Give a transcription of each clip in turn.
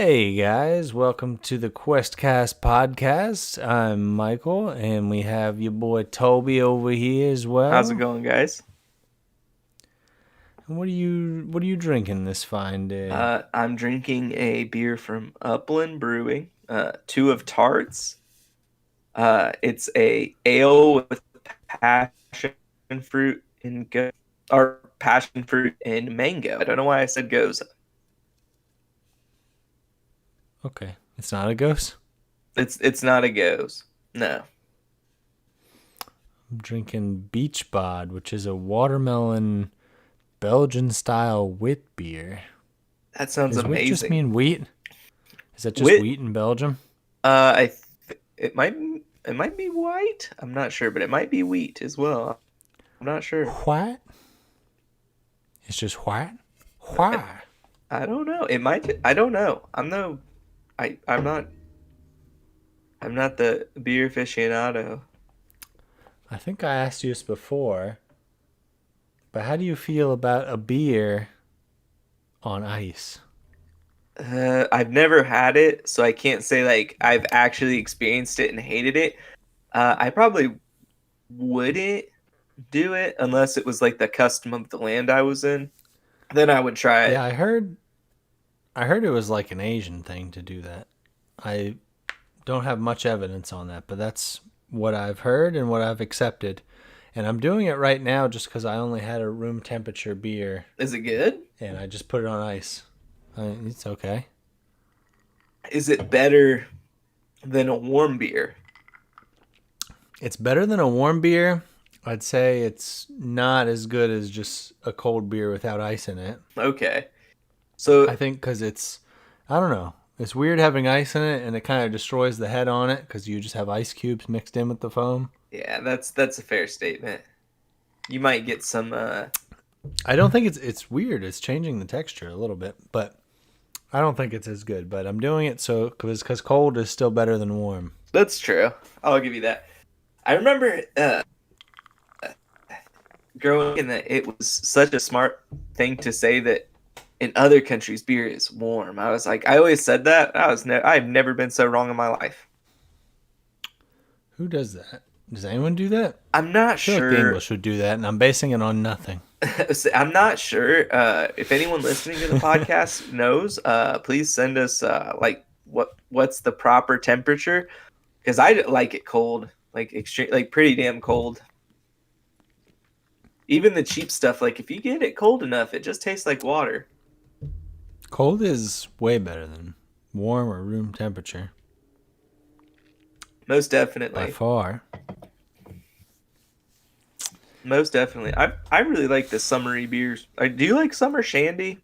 Hey guys, welcome to the QuestCast podcast. I'm Michael, and we have your boy Toby over here as How's it well. going, guys? And what are you drinking this fine day? I'm drinking a beer from Upland Brewing, two of Tarts. It's a ale with passion fruit and or passion fruit and mango. I don't know why I said goes. Okay, it's not a ghost. It's not a goes. No, I'm drinking Beach Bod, which is a watermelon Belgian style wit beer. that sounds Does wit just amazing. mean wheat? Is that just Wit. wheat in Belgium? It might be white. I'm not sure, but it might be wheat as well. I'm not sure. What? It's just what? I, Why? I don't know. It might. I don't know. I'm not. I'm not the beer aficionado. I think I asked you this before, but how do you feel about a beer on ice? I've never had it, so I can't say like I've actually experienced it and hated it. I probably wouldn't do it unless it was like the custom of the land I was in. Then I would try Yeah, it. I heard it was like an Asian thing to do that. I don't have much evidence on that, but that's what I've heard and what I've accepted. And I'm doing it right now just because I only had a room temperature beer Is it good? and I just put it on ice. It's okay. Is it better than a warm beer? It's better than a warm beer. I'd say it's not as good as just a cold beer without ice in it. Okay. So I think because I don't know. It's weird having ice in it, and it kind of destroys the head on it because you just have ice cubes mixed in with the foam. yeah, that's a fair statement. You might get some. I don't think it's weird. It's changing the texture a little bit, but I don't think it's as good. But I'm doing it so because cold is still better than warm. That's true. I'll give you that. I remember growing in that it was such a smart thing to say that in other countries beer is warm. I was like, I always said that. I've never been so wrong in my life. Who does that? Does anyone do that? I'm not I feel like the sure. English would do that, and I'm basing it on nothing. I'm not sure. If anyone listening to the podcast knows, please send us like what's the proper temperature because I like it cold, like extreme, like pretty damn cold. Even the cheap stuff, like if you get it cold enough, it just tastes like water. Cold is way better than warm or room temperature Most by definitely. far. Most definitely. I really like the summery beers. Do you like summer shandy?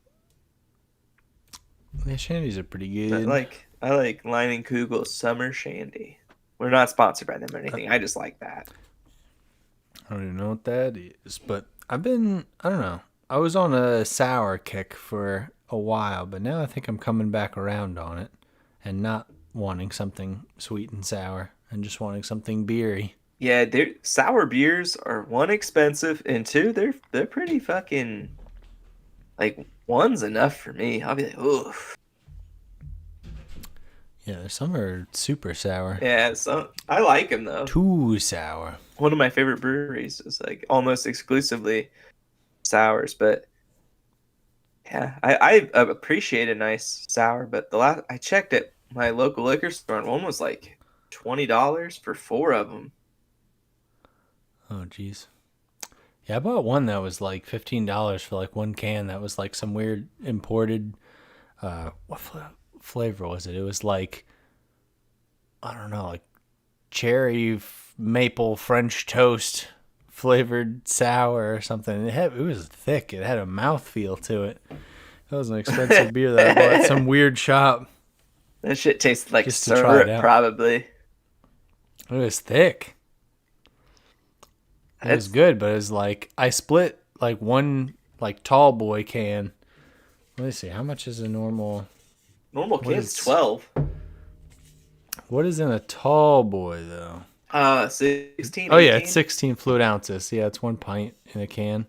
Yeah, shandies are pretty I good. like I like Line and Kugel's summer shandy. We're not sponsored by them or I anything. I just like that. don't even know what that is, but I don't know. I was on a sour kick for a while, but now I think I'm coming back around on it and not wanting something sweet and sour and just wanting something beery. Yeah, sour beers are one expensive and two they're pretty fucking like one's enough for me. I'll be like, oof. Yeah, some are super sour. Yeah, so I like them though. Too sour. One of my favorite breweries is like almost exclusively sours, but yeah, I appreciate a nice sour, but the last I checked at my local liquor store and one was like $20 for four of them. Oh, jeez. Yeah, I bought one that was like $15 for like one can. That was like some weird imported. Flavor was it? It was like I don't know, like cherry maple French toast flavored sour or something. It was thick. It had a mouth feel to it. That was an expensive beer that I bought at some weird shop That shit tasted like just to try it syrup, out. probably. It was thick. It was That's good, but it was like I split like one like tall boy can. Let me see. How much is a normal? normal What can's is 12. what is in a tall boy though? 16, Oh yeah, it's 18. 16 fluid ounces. Yeah, it's 1 pint in a can.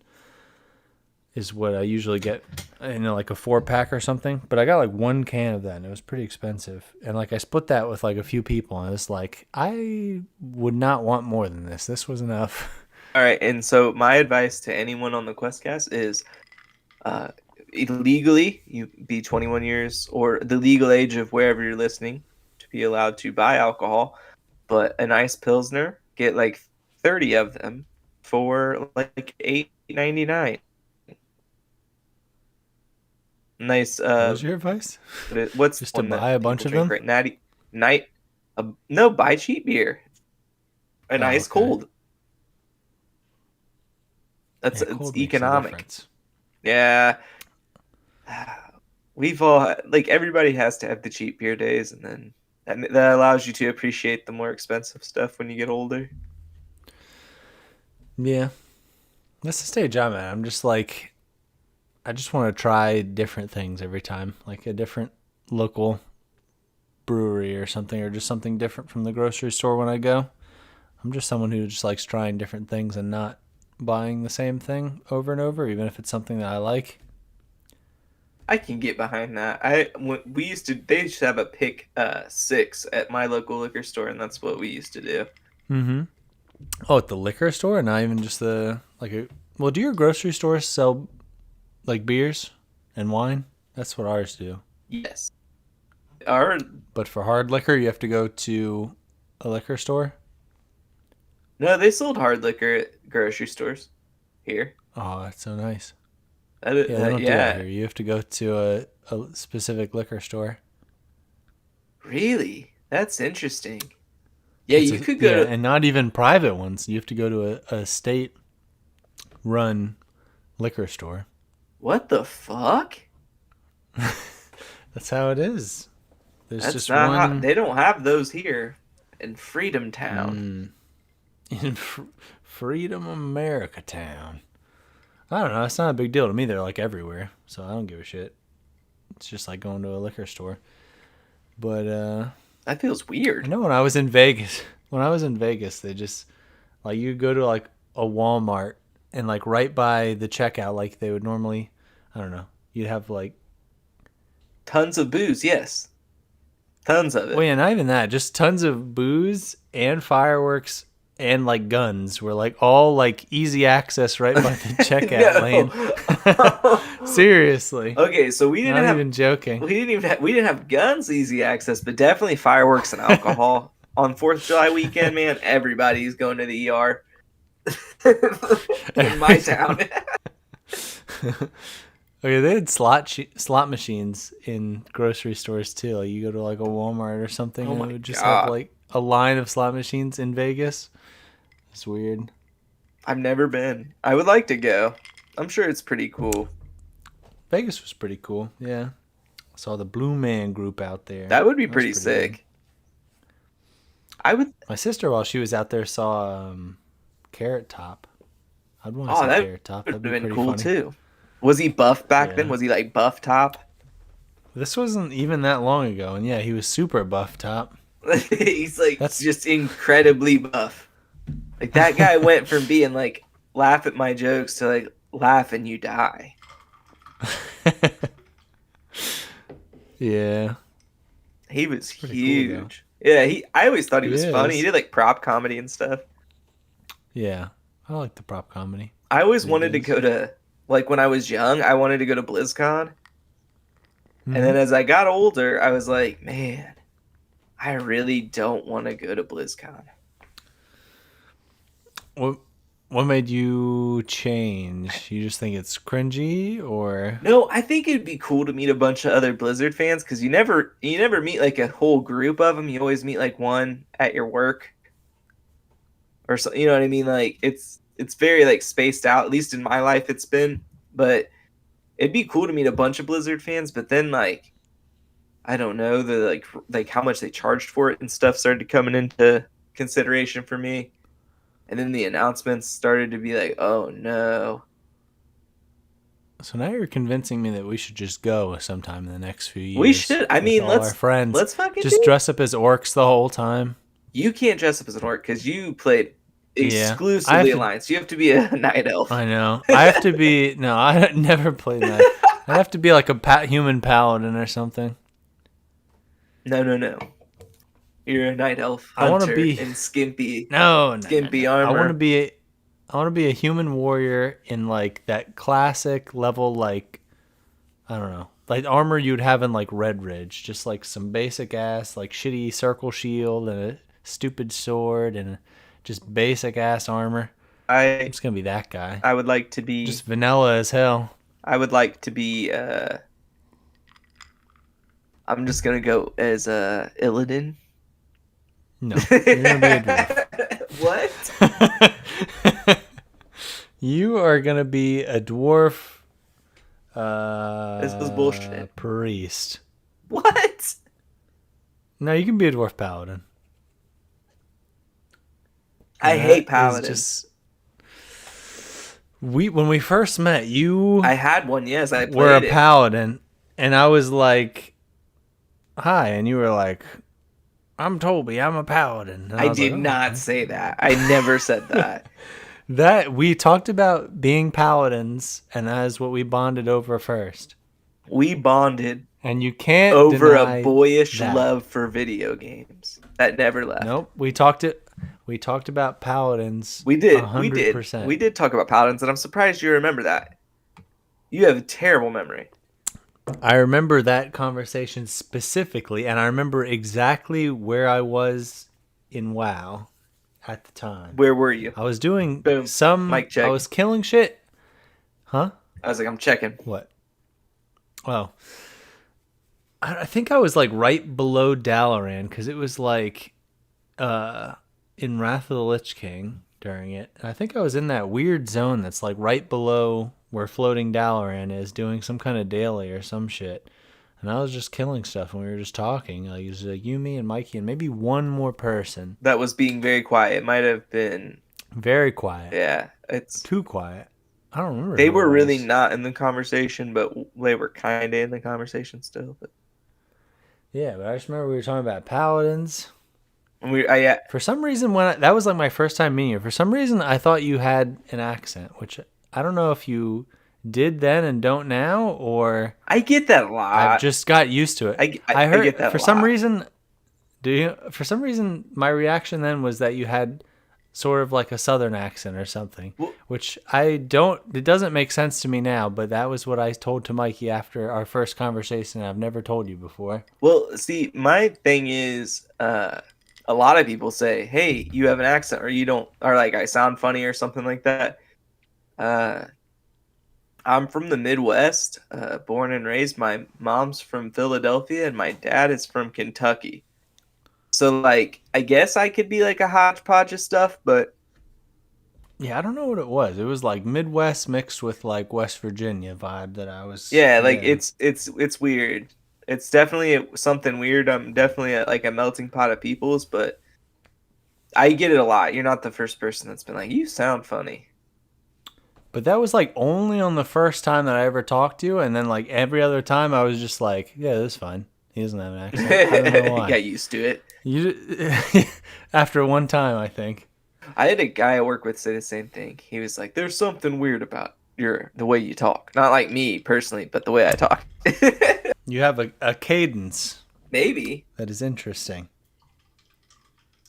is what I usually get, like a 4 pack or something. But I got like 1 can of that, and it was pretty expensive. And like I split that with like a few people, and I was like, I would not want more than this. This was enough. All right, and so my advice to anyone on the Questcast is uh, illegally, you be 21 years or the legal age of wherever you're listening to be allowed to buy alcohol, but a nice Pilsner, get like 30 of them for like 8.99. Nice, What was your advice? what's the Just to one buy that a people bunch of drink them? right? Natty, night, no, buy cheap beer, a Oh, nice okay. cold. That's Yeah, it's cold makes a economic. difference. Yeah, we've all like everybody has to have the cheap beer days, and then that allows you to appreciate the more expensive stuff when you get older. Yeah, that's the stage I'm at. I'm just like, I just want to try different things every time, like a different local brewery or something, or just something different from the grocery store when I go. I'm just someone who just likes trying different things and not buying the same thing over and over, even if it's something that I like. I can get behind that. We used to they used to have a pick six at my local liquor store, and that's what we used to do. Mm-hmm. Oh, at the liquor store, not even just the like a. Well, do your grocery stores sell like beers and wine? That's what ours do. Yes, our But for hard liquor, you have to go to a liquor store. no, they sold hard liquor at grocery stores here. Oh, that's so nice. That, Yeah, they don't do that yeah, here. You have to go to a specific liquor store. really, that's interesting. Yeah, you could go to And not even private ones. You have to go to a state run liquor store. what the fuck? That's how it is. There's That's just not how one they don't have those here in Freedom Town. in Freedom America Town. I don't know. It's not a big deal to me. They're like everywhere, so I don't give a shit. It's just like going to a liquor store. But That feels I weird. know when I was in Vegas, they just like you go to like a Walmart and like right by the checkout, like they would normally, I don't know, you'd have like, Tons of booze, yes. Tons of well, it. yeah, not even that, just tons of booze and fireworks and like guns were like all like easy access right by the checkout lane. No. Seriously, Okay, so not even joking. we didn't have guns easy access, but definitely fireworks and alcohol. On 4th of July weekend, man, everybody's going to the ER in my town. Okay, they had slot machines in grocery stores too. Like you go to like a Walmart or something, Oh and it my would just have god. like a line of slot machines in Vegas. It's weird. I've never been. I would like to go. I'm sure it's pretty cool. Vegas was pretty cool. Yeah, I saw the Blue Man Group out there. That would be That was pretty pretty good. sick. I would. My sister, while she was out there, saw Carrot Top. I'd want to Oh, see that Carrot Top. would have That'd be been pretty cool funny. too. Was he buff back then? Yeah. Was he like buff top? This wasn't even that long ago, and yeah, he was super buff top. He's like That's just incredibly buff. Like that guy went from being like laugh at my jokes to like laugh and you die. yeah, He was pretty cool though. huge. Yeah, I always thought he He was funny. He is. did like prop comedy and stuff. Yeah, I like the prop comedy I always that he wanted to does. go to like when I was young, I wanted to go to BlizzCon. And Mm-hmm. then as I got older, I was like, man, I really don't want to go to BlizzCon. What What made you change? You just think it's cringy, or No, I think it'd be cool to meet a bunch of other Blizzard fans because you never meet like a whole group of them. You always meet like one at your work or so. You know what I mean? Like it's very like spaced out. At least in my life, it's been. But it'd be cool to meet a bunch of Blizzard fans. But then like I don't know the like how much they charged for it and stuff started coming into consideration for me. And then the announcements started to be like, oh no. so now you're convincing me that we should just go sometime in the next few We years should. I with mean, all our friends. let's fucking do Just it. dress up as orcs the whole time. You can't dress up as an orc because you played. Yeah, I have exclusively to. alliance. You have to be a night elf. I know. I have to be. No, I never played that. I'd have to be like a human paladin or something. No, no, no. You're a night elf I want to hunter be. in skimpy, No, no, no, skimpy no. I want to armor. be. I want to be a human warrior in like that classic level, like I don't know, like armor you'd have in like Red Ridge, just like some basic ass like shitty circle shield and a stupid sword and just basic ass armor. I'm I just gonna be that guy. I would like to be. Just vanilla as hell. I would like to be. I'm just gonna go as Illidan. No, you're gonna be a dwarf. What? You are gonna be a dwarf This was bullshit. priest. What? No, you can be a dwarf paladin. I And hate that is paladins. just we when we first met, you I had one. Yes, I were a played it. paladin, and I was like, "Hi," and you were like, "I'm Toby. I'm a paladin." And I I was like, did "Oh, not okay." say that. I never said that. That we talked about being paladins, and that is what we bonded over first. We bonded And you can't over a deny boyish that. love for video games that never left. Nope. We talked about paladins We a did. We hundred did. We percent. did talk about paladins, and I'm surprised you remember that. You have a terrible memory. I remember that conversation specifically, and I remember exactly where I was in WoW at the time. Where were you? I was doing Boom. some. Mic I check. was killing shit. Huh? I was like, I'm checking. What? Well, I think I was like right below Dalaran because it was like in Wrath of the Lich King during it. And I think I was in that weird zone that's like right below where floating Dalaran is, doing some kind of daily or some shit. And I was just killing stuff and we were just talking. Like it was like you, me, and Mikey, and maybe one more person. That was being very quiet. It might have been. Very quiet. Yeah, it's. Too quiet. I don't remember They who it were really was. not in the conversation, but they were kind of in the conversation still. But Yeah, but I just remember we were talking about paladins. yeah, For some reason, that was like my first time meeting you. For some reason, I thought you had an accent, which I don't know if you did then and don't now, or I get that a I've lot. just got used to it. I I get heard that for a some lot. reason, do you? For some reason, my reaction then was that you had sort of like a southern accent or something, Well, which I don't. It doesn't make sense to me now, but that was what I told to Mikey after our first conversation. I've never told you before. well, see, my thing is, a lot of people say, "Hey, you have an accent," or you don't, or like I sound funny or something like that. Uh, I'm from the Midwest, born and raised. My mom's from Philadelphia, and my dad is from Kentucky. So, like, I guess I could be like a hodgepodge of stuff, but Yeah, I don't know what it was. It was like Midwest mixed with like West Virginia vibe that I was yeah, like getting. it's weird. It's definitely something weird. I'm definitely like a melting pot of peoples, but I get it a lot. You're not the first person that's been like, "You sound funny." But that was like only on the first time that I ever talked to you, and then like every other time I was just like, yeah, that's fine. He doesn't have an accent. I don't know why. Got used to it. You after one time, I think I had a guy I work with say the same thing. He was like, "There's something weird about the way you talk. Not like me personally, but the way I talk." you have a cadence Maybe that is interesting.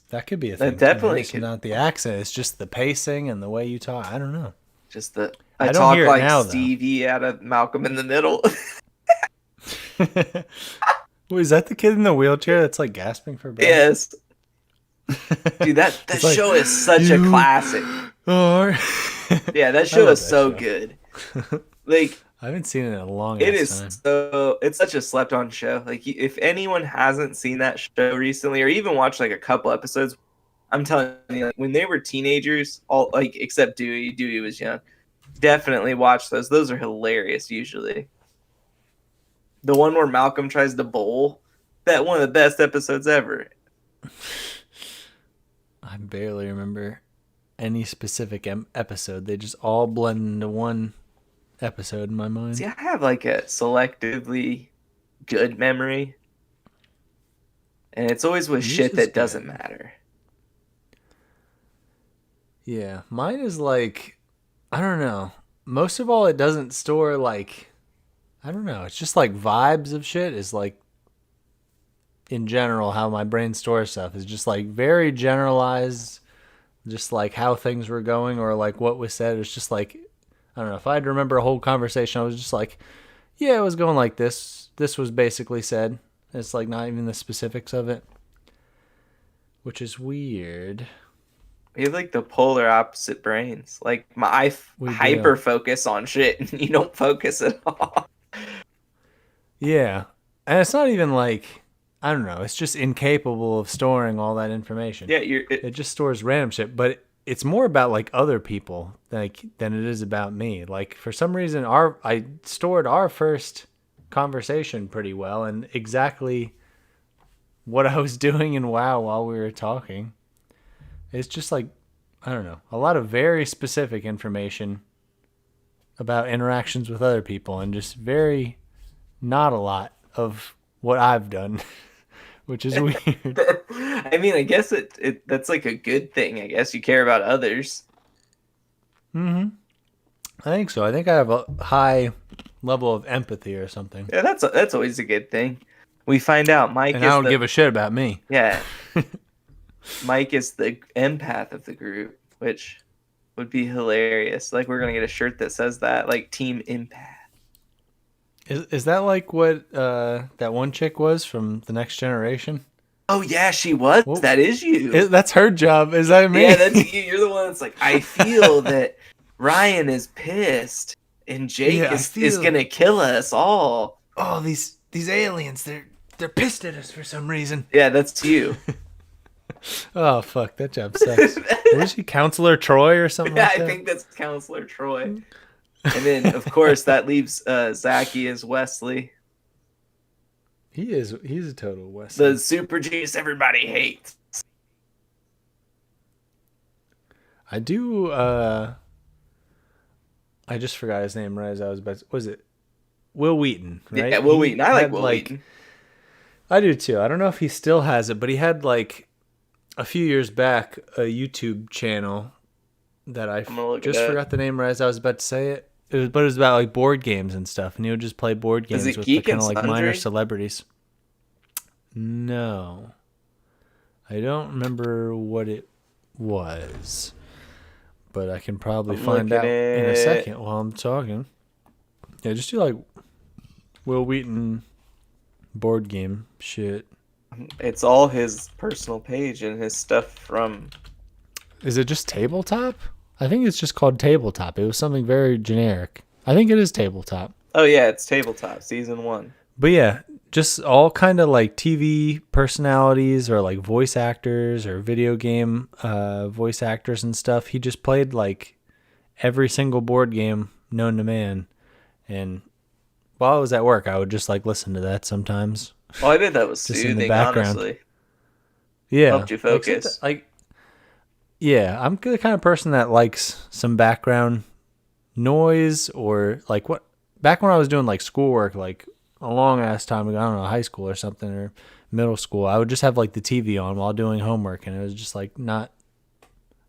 That could be a that thing too. definitely It's could. not the accent; it's just the pacing and the way you talk. I don't know. Just the I I don't talk hear it like now though. Stevie out of Malcolm in the Middle. Wait, is that the kid in the wheelchair that's like gasping for breath? Yes, dude, that It's like show is such a you classic. are. Yeah, that I show love is that so show. good. Like I haven't seen it in a long it ass is time. so it's such a slept on show. Like if anyone hasn't seen that show recently or even watched like a couple episodes, I'm telling you, like, when they were teenagers, all like except Dewey, Dewey was young. Definitely watch those. Those are hilarious usually. The one where Malcolm tries to bowl, that one of the best episodes ever. I barely remember any specific episode. They just all blend into one episode in my See, mind. I have like a selectively good memory, and it's always with Yours shit is that doesn't good. matter. Yeah, mine is like, I don't know. Most of all, it doesn't store like, I don't know. It's just like vibes of shit. Is like in general how my brain stores stuff is just like very generalized, just like how things were going or like what was said. It's just like, I don't know. If I had to remember a whole conversation, I was just like, yeah, it was going like this. This was basically said. It's like not even the specifics of it, which is weird. We have like the polar opposite brains. Like We do. hyper focus on shit, and you don't focus at all. Yeah. And it's not even like, I don't know, it's just incapable of storing all that information. Yeah, It just stores random shit, but it's more about like other people than it is about me. Like for some reason I stored our first conversation pretty well and exactly what I was doing in WoW while we were talking. It's just like, I don't know, a lot of very specific information about interactions with other people and just very not a lot of what I've done, which is weird. I mean, I guess it that's like a good thing. I guess you care about others. Hmm. I think so. I think I have a high level of empathy or something, Yeah, that's always a good thing. We find out Mike and I is don't the give a shit about me. yeah, Mike is the empath of the group, which would be hilarious. Like we're gonna get a shirt that says that, like Team Empath. Is that like what that one chick was from the Next Generation? Oh yeah, she was. Well, That is you. that's her job. Is that Yeah, me? that's you. You're the one that's like, I feel that Ryan is pissed and Jake Yeah, I is feel. gonna kill us all. Oh, these aliens. They're pissed at us for some reason. Yeah, that's you. Oh fuck, that job sucks. What was she, Counselor Troy or something Yeah, like I that? think that's Counselor Troy. And then, of course, that leaves Zachy as Wesley, He's a total the Wesley. super genius everybody hates. I do. I just forgot his name right as I was about. Was it Will Wheaton? Yeah, Right. Will Wheaton. He I like had Will like. Wheaton. I do too. I don't know if he still has it, but he had like a few years back a YouTube channel that I'm gonna look it just up. forgot the name right as I was about to say it. But it was about like board games and stuff, and he would just play board Is games it with the Geek kind and of like minor Sundry? celebrities. No, I don't remember what it was, but I can probably I'm find looking out in a at. second while I'm talking. Yeah, just do like Will Wheaton board game shit. It's all his personal page and his stuff from. Is it just tabletop? I think it's just called tabletop. It was something very generic. I think it is tabletop. Oh yeah, it's Tabletop Season 1. But yeah, just all kind of like TV personalities or like voice actors or video game voice actors and stuff. He just played like every single board game known to man. And while I was at work, I would just like listen to that sometimes, Oh, I bet that was just in the soothing. background. Honestly, Yeah, helped you like focus. yeah, I'm the kind of person that likes some background noise or like what back when I was doing like schoolwork like a long ass time ago, I don't know, high school or something or middle school, I would just have like the TV on while doing homework and it was just like not,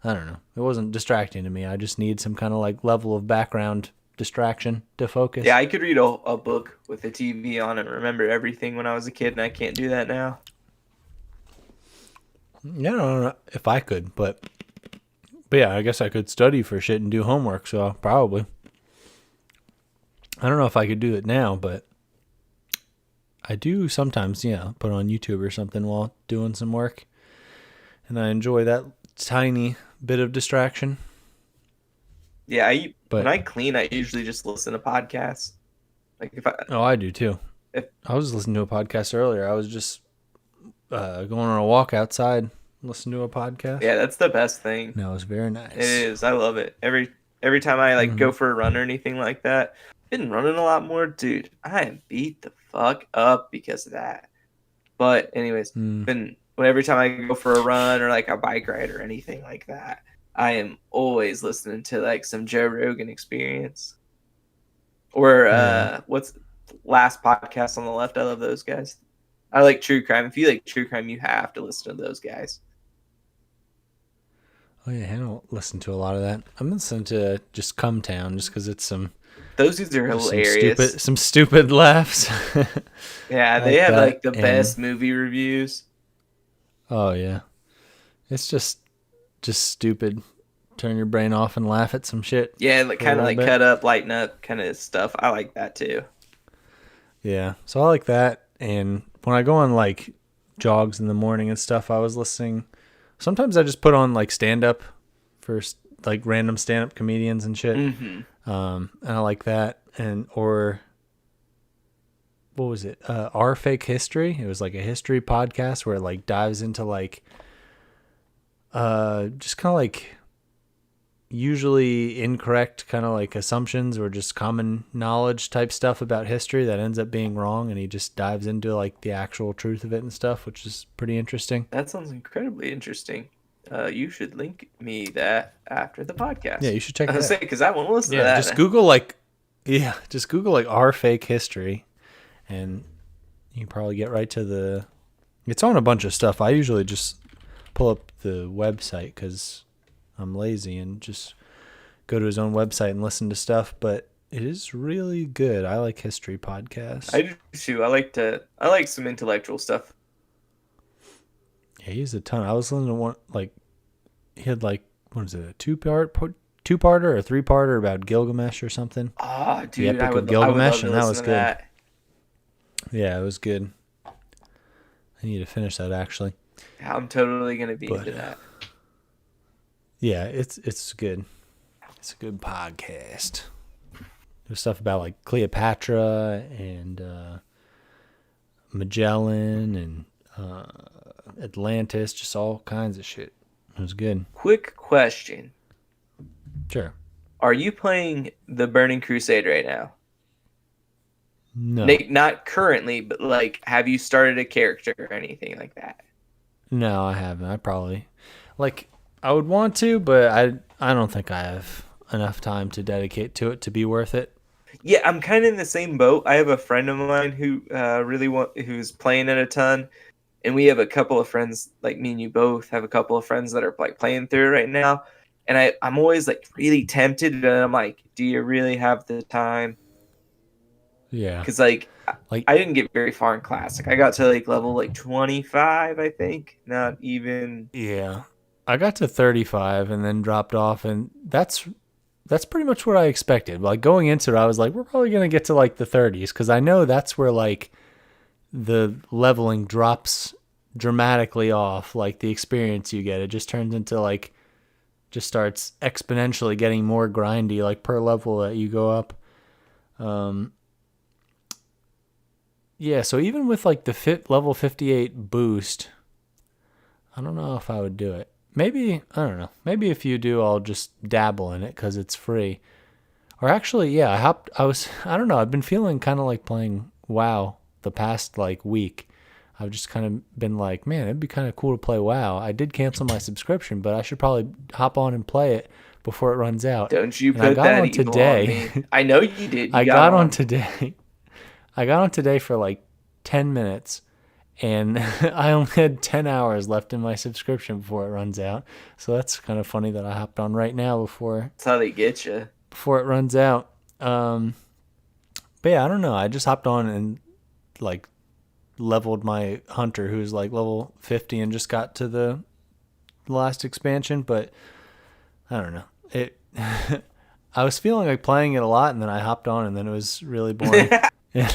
I don't know. It wasn't distracting to me. I just need some kind of like level of background distraction to Yeah, focus. I could read a book with a TV on and remember everything when I was a kid, and I can't do that now. Yeah, I don't know if I could, but yeah, I guess I could study for shit and do homework, so probably. I don't know if I could do it now, but I do sometimes, yeah, put on YouTube or something while doing some work. And I enjoy that tiny bit of distraction. Yeah, when But I clean, I usually just listen to podcasts. Like oh, I do too. if I was listening to a podcast earlier. I was just going on a walk outside, listening to a podcast. yeah, that's the best thing. And that was very It nice. is. I love it. Every time I like Mm-hmm. go for a run or anything like that, been running a lot more, dude. I am beat the fuck up because of that. But anyways, Mm. been every time I go for a run or like a bike ride or anything like that, I am always listening to like some Joe Rogan Experience or Yeah. what's last podcast on the left. I love those guys. I like true crime. If you like true crime, you have to listen to those guys. Oh yeah, I don't listen to a lot of that. I'm listening to just Come Town just because it's Those dudes are just hilarious. some stupid laughs. Yeah, I they like have like that. the And best movie reviews. oh yeah, it's just stupid. Turn your brain off and laugh at some shit Yeah, like for a kind of little like bit. cut up, lighten up kind of stuff. I like that too. Yeah, so I like that. And when I go on like jogs in the morning and stuff, I was listening. Sometimes I just put on like stand up for like random stand up comedians and shit. Hmm. And I like that. And or what was it? Our Fake History. It was like a history podcast where it like dives into like just kind of like usually incorrect kind of like assumptions or just common knowledge type stuff about history that ends up being wrong, and he just dives into like the actual truth of it and stuff, which is pretty interesting. That sounds incredibly interesting. You should link me that after the Yeah, podcast. you should check I it say out. because I won't listen to Yeah, just that. Google like just Google like Our Fake History, and you can probably get right to the. It's on a bunch of stuff. I usually just pull up the website because I'm lazy and just go to his own website and listen to stuff. But it is really good. I like history podcasts. I do too. I like some intellectual stuff. Yeah, he's a ton. I was listening to one like he had like what is it, a two parter or a three parter about Gilgamesh or something. Ah, The dude, Epic of I would love Gilgamesh, to and that listen was to good. that. Yeah, it was good. I need to finish that actually. I'm totally gonna be But into that. yeah, it's good. It's a good podcast. There's stuff about like Cleopatra and Magellan and Atlantis, just all kinds of shit. It was good. Quick question: Sure. are you playing the Burning Crusade right now? No. Not currently, but like, have you started a character or anything like that? No, I haven't. I probably like I would want to, but I don't think I have enough time to dedicate to it to be worth it. Yeah, I'm kind of in the same boat. I have a friend of mine who who's playing it a ton, and we have a couple of friends like me and you both have a couple of friends that are like playing through it right now. And I'm always like really tempted, and I'm like, do you really have the time? Yeah. Because like Like I didn't get very far in classic. I got to like level like 25, I think. Not even. yeah. I got to 35 and then dropped off, and that's pretty much what I expected. Like going into it, I was like, we're probably gonna get to like the 30s because I know that's where like the leveling drops dramatically off. Like the experience you get, it just turns into like just starts exponentially getting more grindy, like per level that you go up. Um, yeah, so even with like the level 58 boost, I don't know if I would do it. Maybe, I don't know. Maybe if you do, I'll just dabble in it because it's free. Or actually, yeah, I don't know, I've been feeling kind of like playing WoW the past like week. I've just kind of been like, man, it'd be kind of cool to play WoW. I did cancel my subscription, but I should probably hop on and play it before it runs out. Don't you And I put got that on evil on today. me? I know you did. You I got got on on. today. I got on today for like 10 minutes and I only had 10 hours left in my subscription before it runs out. So that's kind of funny that I hopped on right now That's how they get you. before it runs out. Um, but yeah, I don't know. I just hopped on and like leveled my hunter who's like level 50 and just got to the last expansion, but I don't know. It I was feeling like playing it a lot and then I hopped on and then it was really boring. and,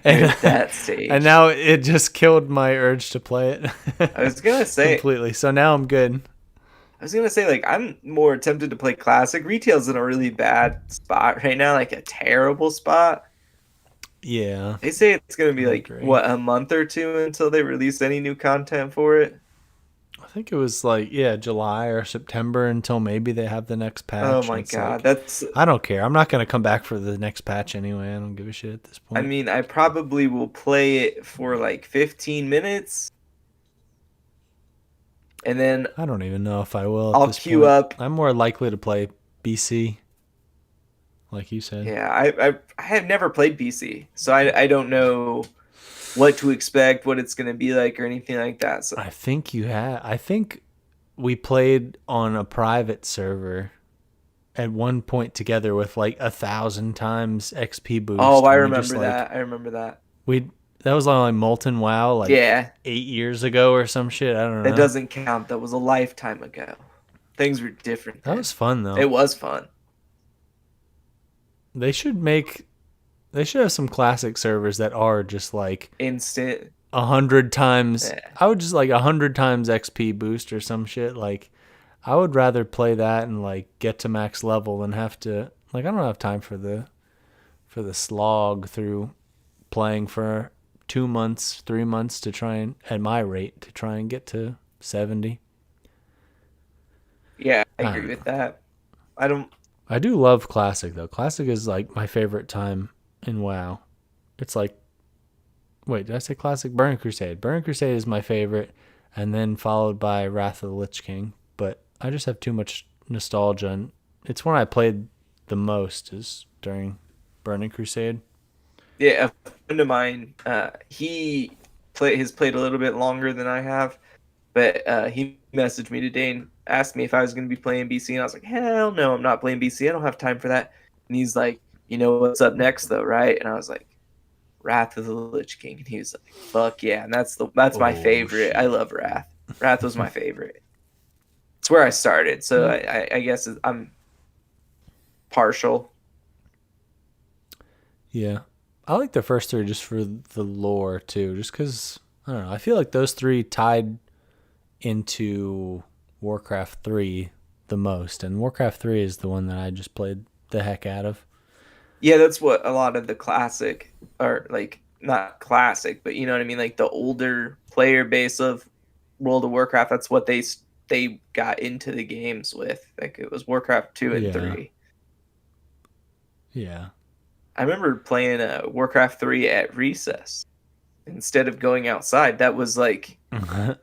You're at that and stage. now it just killed my urge to play I it was gonna say, completely. So now I'm good. like I'm more tempted to play classic. Retail's in a really bad spot right now, like a terrible spot. Yeah, They say it's gonna be I like agree. what, a month or two until they release any new content for it. I think it was like yeah, July or September until maybe they have the next Oh patch, and my it's God, like that's. I don't care. I'm not gonna come back for the next patch anyway. I don't give a shit at this I point. mean, I probably will play it for like 15 minutes, and then I don't even know if I will at I'll this queue point. up. I'm more likely to play BC, like you said. Yeah, I have never played PC, so I don't know what to expect, what it's gonna be like, or anything like that. So I think you have. I think. we played on a private server at one point together with like 1,000 times XP Oh, boost, I and we just remember like that. I remember that. we that was on like Molten WoW like Yeah, 8 years ago or some shit. I don't that know. doesn't count. That was a lifetime ago. Things were different That then. was fun though. It was fun. They should make they should have some classic servers that are just like Instant. 100 times. Yeah. I would just like 100 times XP boost or some shit. Like I would rather play that and like get to max level than have to like I don't have time for the slog through playing for 2 months, 3 months to try and at my rate to try and get to 70. Yeah, I I agree don't with know. that. I don't. I do love classic though. Classic is like my favorite time in WoW. It's like wait, did I say classic? Burning Crusade. Burning Crusade is my favorite, and then followed by Wrath of the Lich King. But I just have too much nostalgia, and it's when I played the most is during Burning Crusade. Yeah, a friend of mine, he has played a little bit longer than I have, but he messaged me today and asked me if I was going to be playing BC, and I was like, hell no, I'm not playing BC. I don't have time for that. And he's like, you know what's up next though, right? And I was like, Wrath of the Lich King, and he was like, fuck yeah, and that's my Oh favorite. I shit! love Wrath. Wrath was my favorite. It's where I started, so Yeah, I guess I'm partial. yeah. I like the first three just for the lore too, just because I don't know. I feel like those three tied into Warcraft 3 the most, and Warcraft 3 is the one that I just played the heck out of. Yeah, that's what a lot of the classic, or like not classic, but you know what I mean, like the older player base of World of Warcraft. That's what they got into the games with. Like it was Warcraft 2 and Yeah, 3. yeah. I remember playing Warcraft 3 at recess instead of going outside. That was like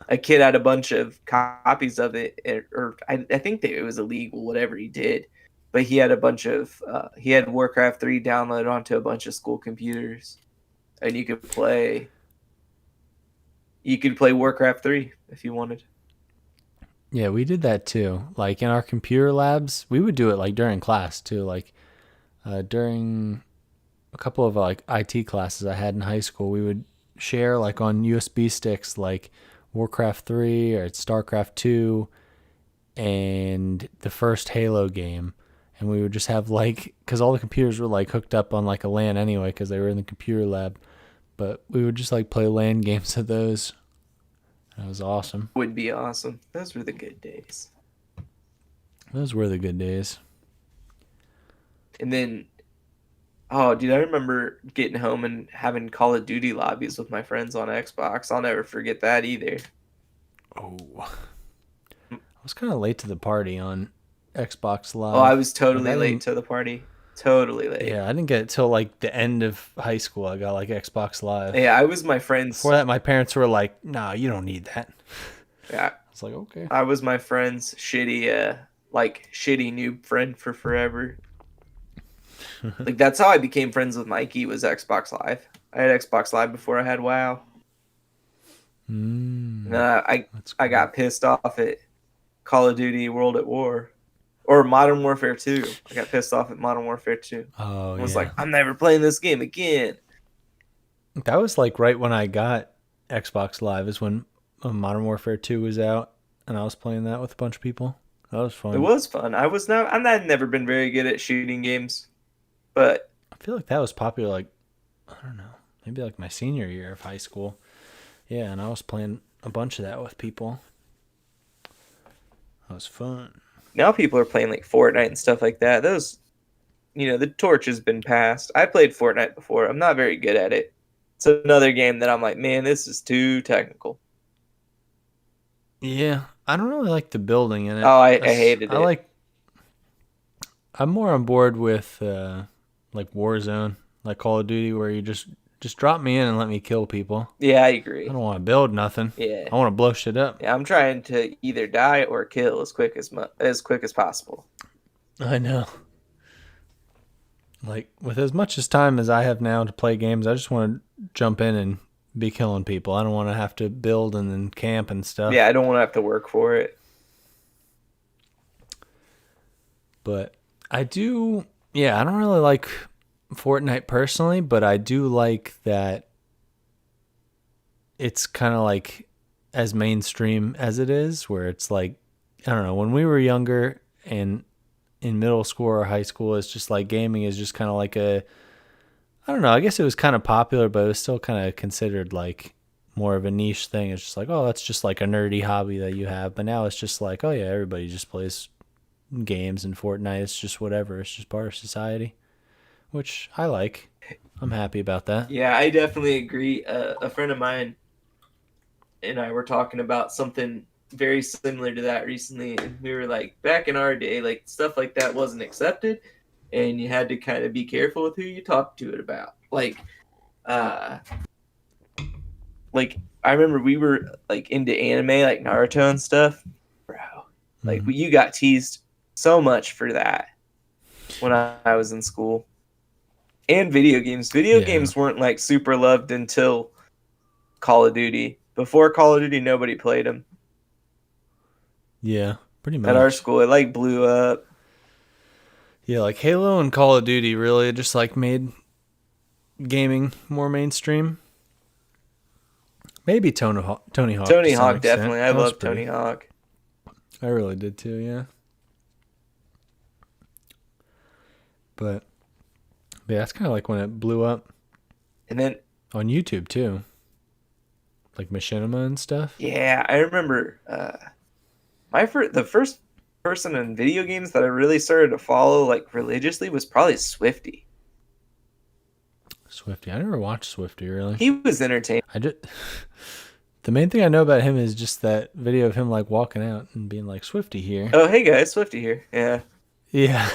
a kid had a bunch of copies of it, or I think that it was illegal, whatever he did. But he had a bunch of he had Warcraft 3 downloaded onto a bunch of school computers, and you could play Warcraft 3 if you wanted. Yeah, we did that too. Like in our computer labs, we would do it like during class too. Like during a couple of like IT classes I had in high school, we would share like on USB sticks like Warcraft 3 or StarCraft 2 and the first Halo game. And we would just have like, because all the computers were like hooked up on like a LAN anyway, because they were in the computer lab. But we would just like play LAN games of those. That was awesome. Would be awesome. Those were the good days. Those were the good days. And then, oh, dude, I remember getting home and having Call of Duty lobbies with my friends on Xbox. I'll never forget that either. Oh, I was kind of late to the party on Xbox Oh, I Live. was Like totally I late didn't. to the party. Totally late. Yeah, I didn't get it till like the end of high school. I got like Xbox Live. Yeah, I was my Before friend's. that, my parents were like, "Nah, you don't need that." Yeah, I was like, "Okay." I was my friend's shitty noob friend for forever. Like that's how I became friends with Mikey was Xbox Live. I had Xbox Live before I had WoW. And Mm, that's I cool. got pissed off at Call of Duty World at War or Modern Warfare 2. I got pissed off at Modern Warfare 2. Oh I was yeah, like, I'm never playing this game again. that was like right when I got Xbox Live. Is when Modern Warfare 2 was out, and I was playing that with a bunch of people. That was It fun. was fun. I've never been very good at shooting games, but I feel like that was popular. Like I don't know, maybe like my senior year of high school. Yeah, and I was playing a bunch of that with people. That was fun. now people are playing like Fortnite and stuff like that. Those, the torch has been passed. I played Fortnite before. I'm not very good at it. It's another game that I'm like, man, this is too technical. Yeah, I don't really like the building in it. Oh, I hated I it. like. I'm more on board with like Warzone, like Call of Duty, where you just drop me in and let me kill people. Yeah, I I agree. don't want to build nothing. Yeah. I want to blow shit up. Yeah, I'm trying to either die or kill as quick as possible. I know. Like with as much as time as I have now to play games, I just want to jump in and be killing people. I don't want to have to build and then camp and Yeah, stuff. I don't want to have to work for it. But I do, yeah, I don't really like Fortnite personally, but I do like that it's kind of like as mainstream as it is, where it's like, I don't know, when we were younger and in middle school or high school, it's just like gaming is just kind of like a, I don't know, I guess it was kind of popular, but it was still kind of considered like more of a niche thing. It's just like, oh, that's just like a nerdy hobby that you have. But now it's just like, oh yeah, everybody just plays games and Fortnite. It's just whatever. It's just part of society, which I like. I'm happy about that. Yeah, I definitely agree. A friend of mine and I were talking about something very similar to that recently, and we were like, back in our day, like stuff like that wasn't accepted, and you had to kind of be careful with who you talk to it about. Uh, like I remember we were like into anime, like Naruto and stuff, bro. Like Mm-hmm. you got teased so much for that when I was in school. And video games. Video Yeah. games weren't like super loved until Call of Duty. Before Call of Duty, nobody played them. Yeah. Pretty At our much. school, it like blew up. Yeah, like Halo and Call of Duty really just like made gaming more mainstream. Maybe Tony Hawk to Tony some Hawk, extent. definitely. I That was love pretty. Tony Hawk. I really did too. Yeah. But yeah, that's kind of like when it blew up And then, on YouTube too, like Machinima and stuff. yeah, I remember the first person in video games that I really started to follow like religiously was probably Swifty. Swifty. I never watched Swifty really. He was entertaining. I just the main thing I know about him is just that video of him like walking out and being like Swifty here. Oh, hey guys, Swifty here. Yeah. Yeah.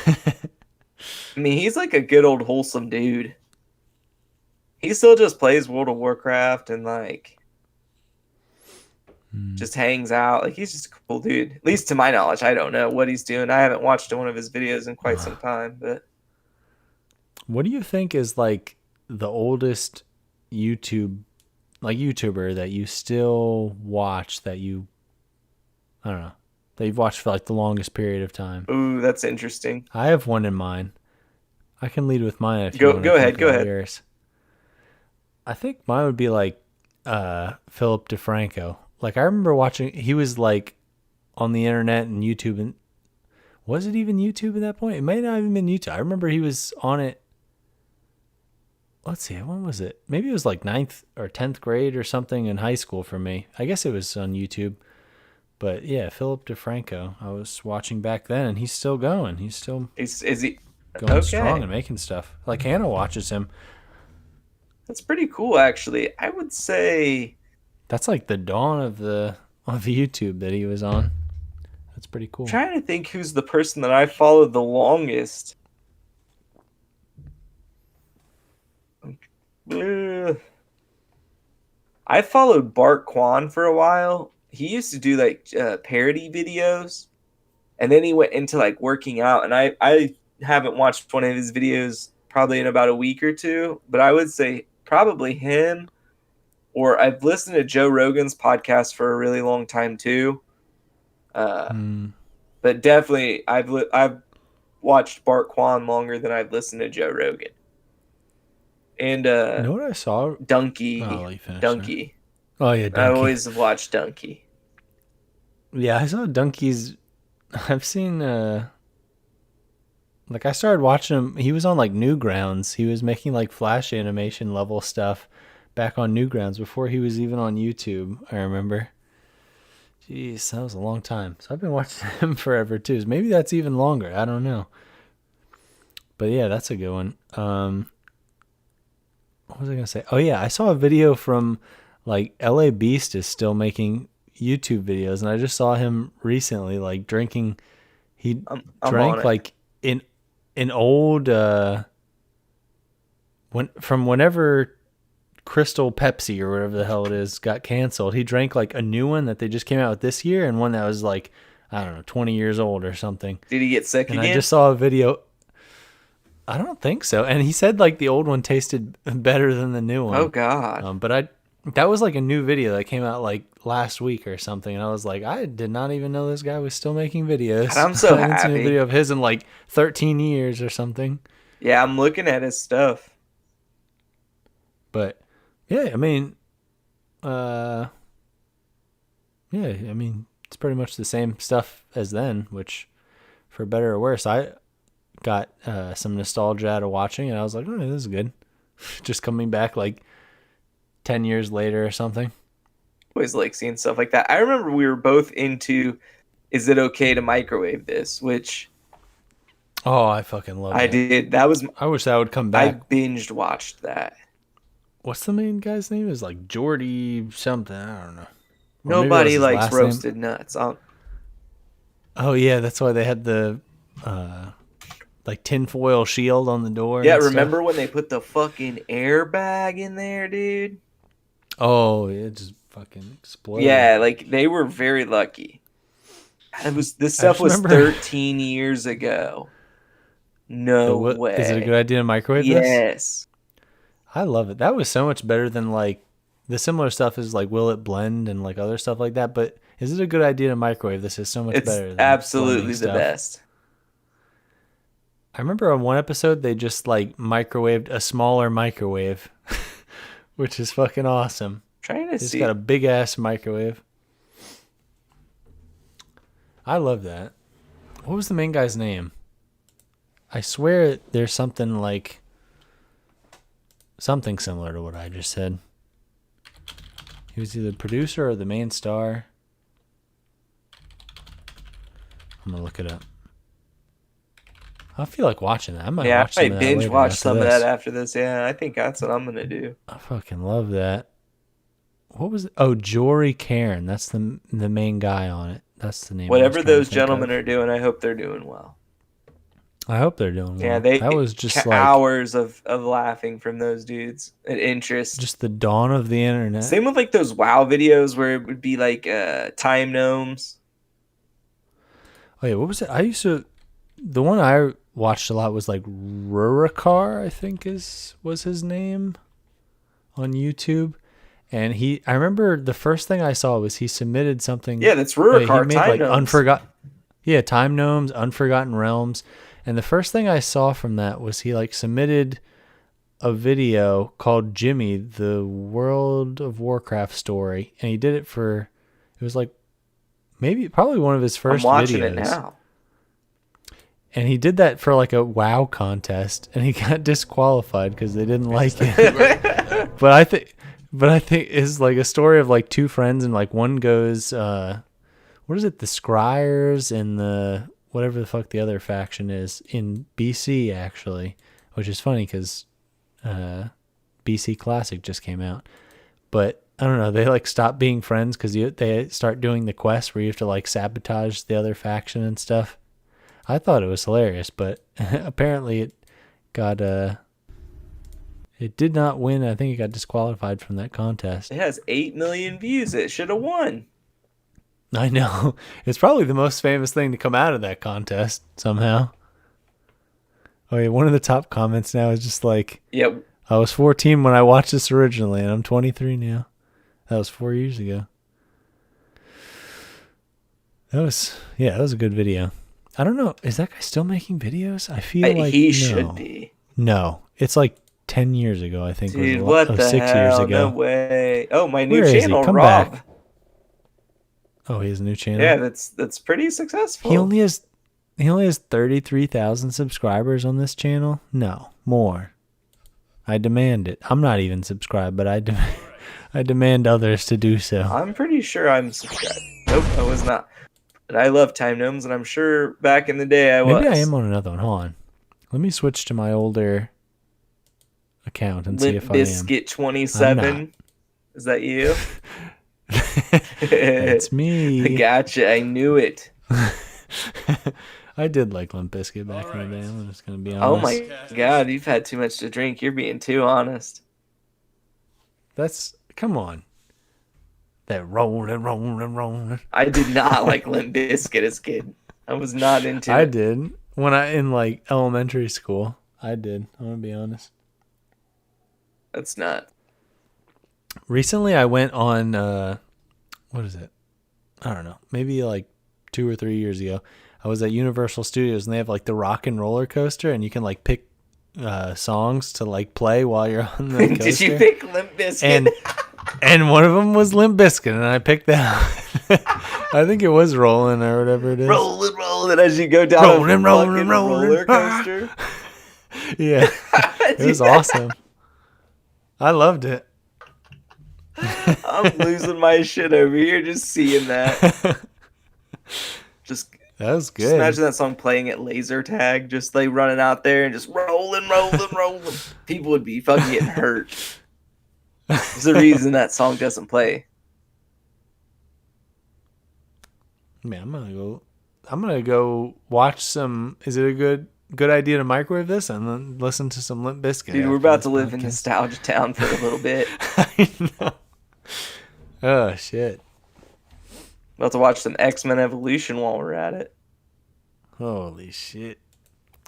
I mean, he's like a good old wholesome dude. He still just plays World of Warcraft and like just hangs out. Like he's just a cool dude. At least to my knowledge, I don't know what he's doing. I haven't watched one of his videos in quite some time, but What do you think is like the oldest YouTube like YouTuber that you still watch that you I don't know that you've watched for like the longest period of time? ooh, that's interesting. I have one in mind. I can lead with mine if you Go want to go ahead, think go about ahead. yours. I think mine would be like Philip DeFranco. Like I remember watching he was like on the internet and YouTube and was it even YouTube at that point? It may not even been YouTube. I remember he was on it. Let's see, when was it? Maybe it was like ninth or 10th grade or something in high school for me. I guess it was on YouTube. But yeah, Philip DeFranco. I was watching back then and he's still going. He's still Is he going strong okay? and making stuff. Like Hannah watches him. That's pretty cool, actually. I would say That's like the dawn of YouTube that he was on. That's pretty cool. trying to think who's the person that I followed the longest. Uh, I followed Bart Kwan for a while. He used to do like parody videos, and then he went into like working out. And I haven't watched one of his videos probably in about a week or two, but I would say probably him. Or I've listened to Joe Rogan's podcast for a really long time too. Uh, Hmm. but definitely I've watched Bart Kwan longer than I've listened to Joe Rogan. And You know what I saw? Oh, I'll Donkey, let you finish there. Donkey. Oh yeah, I Donkey. always watch Donkey. Yeah, I saw Donkey's. I've seen. Like I started watching him. He was on like Newgrounds. He was making like Flash animation level stuff back on Newgrounds before he was even on YouTube. I remember. Jeez, that was a long time. So I've been watching him forever too. So maybe that's even longer. I don't know. But yeah, that's a good one. What was I gonna say? Oh yeah, I saw a video from like LA Beast is still making YouTube videos, and I just saw him recently like drinking. He I'm on drank it. like in an old when from whenever Crystal Pepsi or whatever the hell it is got canceled. He drank like a new one that they just came out with this year, and one that was like I don't know 20 years old or something. Did he get sick And I again? just saw a video. I don't think so. And he said like the old one tasted better than the new Oh one. God. But I That was like a new video that came out like last week or something, and I was like, I did not even know this guy was still making God, videos. I'm so I haven't seen a happy. video of his in like 13 years or something. Yeah, I'm looking at his stuff. But yeah, I mean, uh, yeah, I mean, it's pretty much the same stuff as then, which for better or worse, I got some nostalgia out of watching, and I was like, oh, this is good. Just coming back like 10 years later or something. Always like seeing stuff like that. I remember we were both into "Is It Okay to Microwave This," which Oh, I fucking love I that. did. That was I wish that would come I back. binged watched that. What's the main guy's name? Is like Jordy something. I don't know. Or maybe that was Nobody his likes last name. roasted nuts. Oh yeah, that's why they had the uh like tinfoil shield on the door Yeah, and remember stuff. when they put the fucking airbag in there, dude? Oh, it just fucking exploded. Yeah, like they were very lucky. This I stuff just was remember 13 years ago. No what is it a good way. idea to microwave this? Yes. I love it. That was so much better than like the similar stuff is like will it blend and like other stuff like that, but is it a good idea to microwave this is so much It's better than blending absolutely the stuff. best. I remember on one episode they just like microwaved a smaller microwave, which is fucking awesome. Trying to It's got see. a big ass microwave. I love that. What was the main guy's name? I swear there's something like something similar to what I just said. He was either the producer or the main star. I'm gonna look it up. I feel like watching that. I might Yeah, watch I some might of that binge later watch after some of that this. after this. Yeah, I think that's what I'm gonna do. I fucking love that. What was it? Oh, Jory Cairn. That's the main guy on it. That's the name I was Whatever trying to those think gentlemen of. are doing, I hope they're doing well. I hope they're doing Yeah, well. That was just like hours of laughing from those dudes and interest. just the dawn of the internet. Same with like those WoW videos where it would be like time gnomes. Oh yeah, what was it? I used to. The one I watched a lot was like Rurikar, I think was his name on YouTube. And I remember the first thing I saw was he submitted something. Yeah, that's He Rurikar made time like gnomes. Time Gnomes, Unforgotten Realms. And the first thing I saw from that was he like submitted a video called Jimmy, the World of Warcraft story. And he did it for, it was like probably one of his I'm first watching it videos. now. And he did that for like a WoW contest, and he got disqualified because they didn't like it. but I think it's like a story of like two friends, and like one goes, what is it, the Scryers and the whatever the fuck the other faction is in BC actually, which is funny because BC Classic just came out. But I don't know, they like stop being friends because they start doing the quest where you have to like sabotage the other faction and stuff. I thought it was hilarious, but apparently it got it did not win. I think it got disqualified from that contest. It has 8 million views. It should have won. I know. It's probably the most famous thing to come out of that contest somehow. Oh yeah, one of the top comments now is just like, Yeah, I was 14 when I watched this originally, and I'm 23 now. That was 4 years ago. That was a good video. I don't know. Is that guy still making videos? I feel like he no. should be. No, it's like 10 years ago. I think Dude, was what the 6 years hell? No ago. way. Oh, my new Where is he? channel, Come Rob. back. Oh, he has a new Yeah, channel. that's pretty successful. He only has 33,000 subscribers on this channel. No, more. I demand it. I'm not even subscribed, but I demand others to do so. I'm pretty sure I'm subscribed. Nope, I was not. But I love time gnomes, and I'm sure back in the day I was. Maybe I am on another one. Hold on. Let me switch to my older account and see if I am. Biscuit 27. Is that you? It's me. Gotcha. I knew it. I did like Limp Bizkit back in the day. I'm just gonna be honest. Oh my god, you've had too much to drink. You're being too honest. Come on. That rolling. I did not like Limp Bizkit as a kid. I was not into I it. did when I in like elementary school. I did. I'm gonna be honest. That's not. Recently, I went on what is it? I don't know, maybe like 2 or 3 years ago. I was at Universal Studios and they have like the rock and roller coaster, and you can like pick songs to like play while you're on the Did you coaster. pick Limp Bizkit? And and one of them was Limp Bizkit, and I picked that. I think it was Rolling or whatever it is. Rolling, rolling as you go down a Rolling, rolling, fucking rolling. roller coaster. Yeah, it was awesome. I loved it. I'm losing my shit over here just seeing that. Just That was just good. imagine that song playing at laser tag, just like running out there and just rolling, rolling, rolling. People would be fucking getting hurt. There's the reason that song doesn't play. Man, I'm gonna go watch some. Is it a good idea to microwave this and then listen to some Limp Bizkit? Dude, we're after about this to live in podcast? nostalgia town for a little bit. I know. Oh shit! About to watch some X-Men Evolution while we're at it. Holy shit!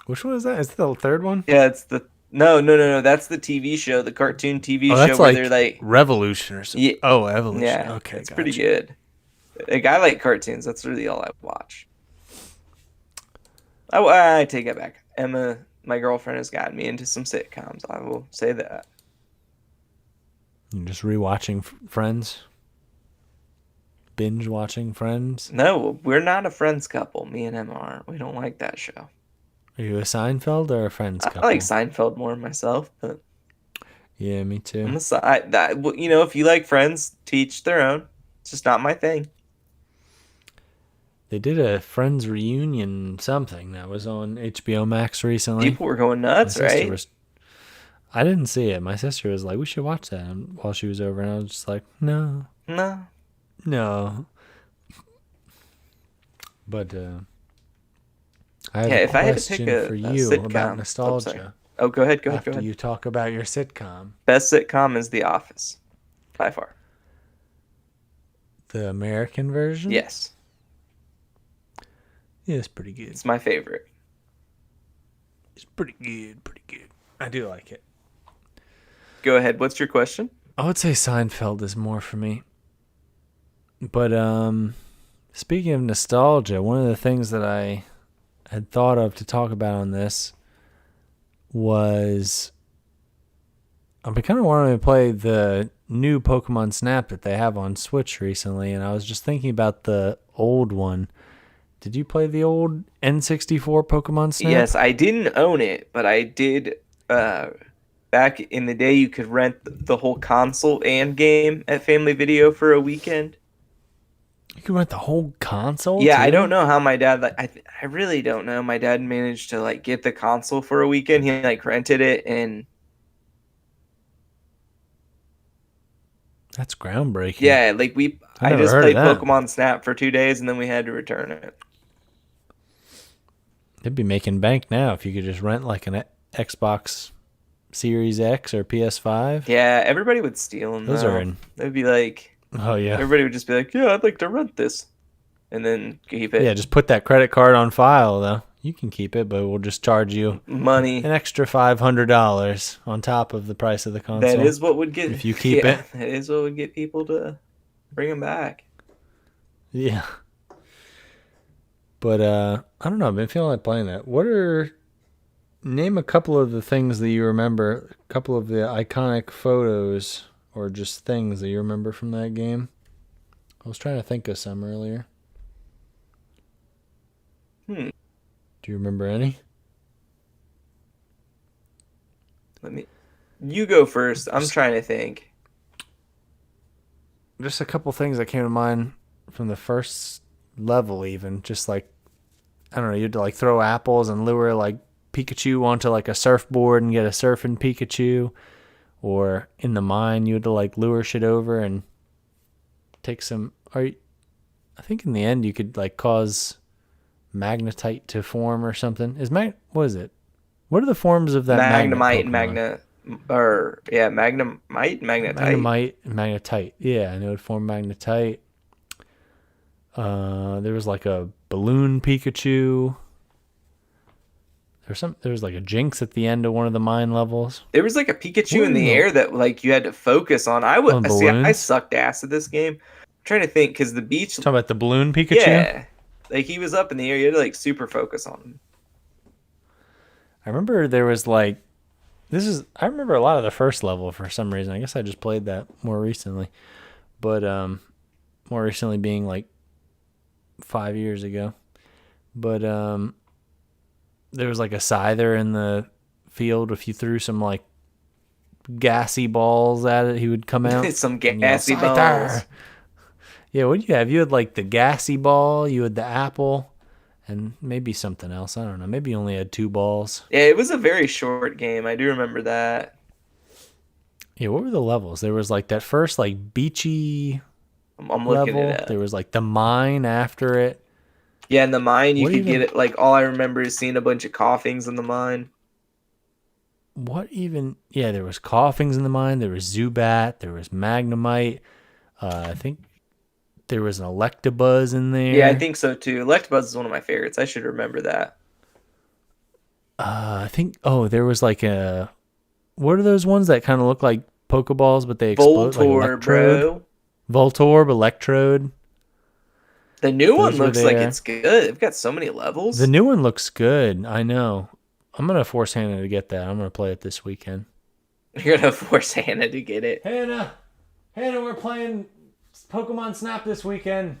Which one is that? Is it the third one? Yeah, it's the no. That's the TV show, the cartoon TV Oh, show that's where they're like like, Revolution or something. yeah, Oh, Evolution. yeah, Okay, it's pretty gotcha. good. Like I like cartoons. That's really all I watch. I take it back. Emma, my girlfriend, has gotten me into some sitcoms. I will say that. You're just rewatching Friends. Binge watching Friends. No, we're not a Friends couple. Me and Emma aren't. We don't like that show. Are you a Seinfeld or a Friends I couple? like Seinfeld more myself, but Yeah, me too. I'm a side that you know. If you like Friends, to each their own. It's just not my thing. They did a Friends reunion something that was on HBO Max recently. People were going My nuts, sister right? was. I didn't see it. My sister was like, "We should watch that," while she was over, and I was just like, "No, No. no." But I have Yeah, a if I had to pick question for a you about sitcom, oh, sorry. nostalgia. Oh, go ahead, go ahead, go After ahead. you talk about your sitcom, Best sitcom is The Office, by far. the American version, Yes, yeah, it's pretty good. it's my favorite. It's pretty good, pretty good. I do like it. Go ahead. What's your question? I would say Seinfeld is more for me. But speaking of nostalgia, one of the things that I had thought of to talk about on this was I've been kind of wanting to play the new Pokemon Snap that they have on Switch recently, and I was just thinking about the old one. Did you play the old N64 Pokemon Snap? Yes, I didn't own it, but I did. Back in the day, you could rent the whole console and game at Family Video for a weekend. You could rent the whole console. Yeah, too? I don't know how my dad like. I really don't know. My dad managed to like get the console for a weekend. He like rented it, and That's groundbreaking. yeah, like I never just heard of played that. Pokemon Snap for 2 days, and then we had to return it. They'd be making bank now if you could just rent like an Xbox Series X or PS5. Yeah, everybody would steal them. Those are in. They'd be like, Oh yeah. everybody would just be like, "Yeah, I'd like to rent this," and then keep it. Yeah, just put that credit card on file though. You can keep it, but we'll just charge you Money. an extra $500 on top of the price of the console. That is what would get if you keep yeah, it. That is what would get people to bring them back. Yeah. But I don't know. I've been feeling like playing that. Name a couple of the things that you remember, a couple of the iconic photos or just things that you remember from that game. I was trying to think of some earlier. Hmm. Do you remember any? You go first. I'm trying to think. Just a couple things that came to mind from the first level even. Just like, I don't know, you had to like throw apples and lure like Pikachu onto like a surfboard and get a surfing Pikachu. Or in the mine, you had to like lure shit over and take some. I think in the end you could like cause magnetite to form or something. What is it? What are the forms of that Magnemite and Pokemon? Magnemite, Magnetite. Magnemite and magnetite. Yeah, and it would form magnetite. There was like a balloon Pikachu. There was like a Jinx at the end of one of the mine levels. There was like a What Pikachu in in the the air that like you had to focus on. I would on see. I balloons? sucked ass at this game. I'm trying to think because the beach. Talking about the balloon Pikachu? Yeah, like he was up in the air. You had to like super focus on him. I remember there was like I remember a lot of the first level for some reason. I guess I just played that more recently. But more recently being like 5 years ago. But there was like a scyther in the field. If you threw some like gassy balls at it, he would come out Some and yell, gassy "Scyther!" balls. Yeah, what do you have? You had like the gassy ball, you had the apple, and maybe something else. I don't know. Maybe you only had two balls. Yeah, it was a very short game. I do remember that. Yeah, what were the levels? There was like that first like beachy I'm looking level. it There up. was like the mine after it. Yeah, in the mine you What could get even it. Like all I remember is seeing a bunch of coughings in the mine. yeah, there was coughings in the mine, there was Zubat, there was Magnemite. I think there was an Electabuzz in Yeah, I there. think so too. Electabuzz is one of my favorites. I should remember that. I think there was like a what are those ones that kind of look like Pokeballs but they explode like Voltor, Electrode? bro. Voltorb, Electrode. The new one Those were looks like there. it's good. They've got so many The levels. new one looks good. I know. I'm gonna force Hannah to get that. I'm gonna play it this weekend. You're gonna force Hannah to get it. Hannah, we're playing Pokemon Snap this weekend.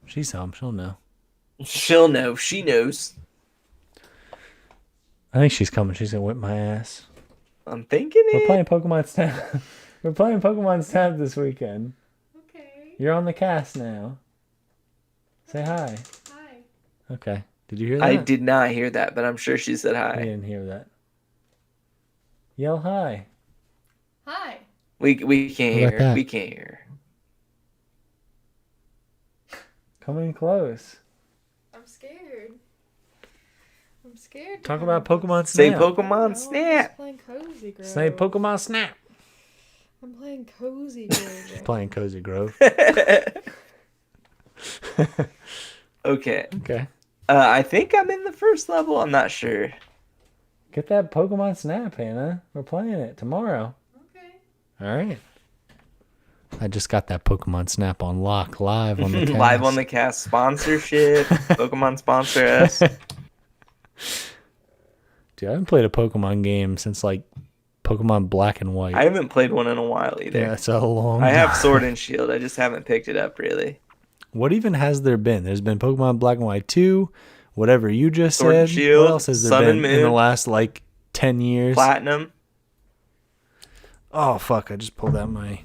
She's home. She'll know. She'll know. She knows. I think she's coming. She's gonna whip my ass. I'm thinking We're it. playing Pokemon Snap. We're playing Pokemon Snap this weekend. Okay. You're on the cast now. Say hi. Hi. Okay. Did you hear that? I did not hear that, but I'm sure she said I hi. didn't hear that. Yell hi. Hi. We can't What hear about her. that? We can't hear Come in close. I'm scared. I'm scared. to Talk come about in Pokemon close. Say Snap. Pokemon No, I'm Snap. just playing Cozy Grove. Say Pokemon Snap. I'm playing Cozy Grove. She's playing Cozy Grove. Okay. Okay. I think I'm in the first level. I'm not sure. Get that Pokemon Snap, Hannah. We're playing it tomorrow. Okay. All right. I just got that Pokemon Snap on lock live on the cast. Live on the cast sponsorship. Pokemon sponsor us. Dude, I haven't played a Pokemon game since like Pokemon Black and White. I haven't played one in a while either. Yeah, it's a long I have time. Sword and Shield. I just haven't picked it up really. What even has there been? There's been Pokemon Black and White 2, whatever you just Sword and said. Shield, What else has there Sun been and in the Moon. last like 10 years? Platinum. Oh, fuck. I just pulled out my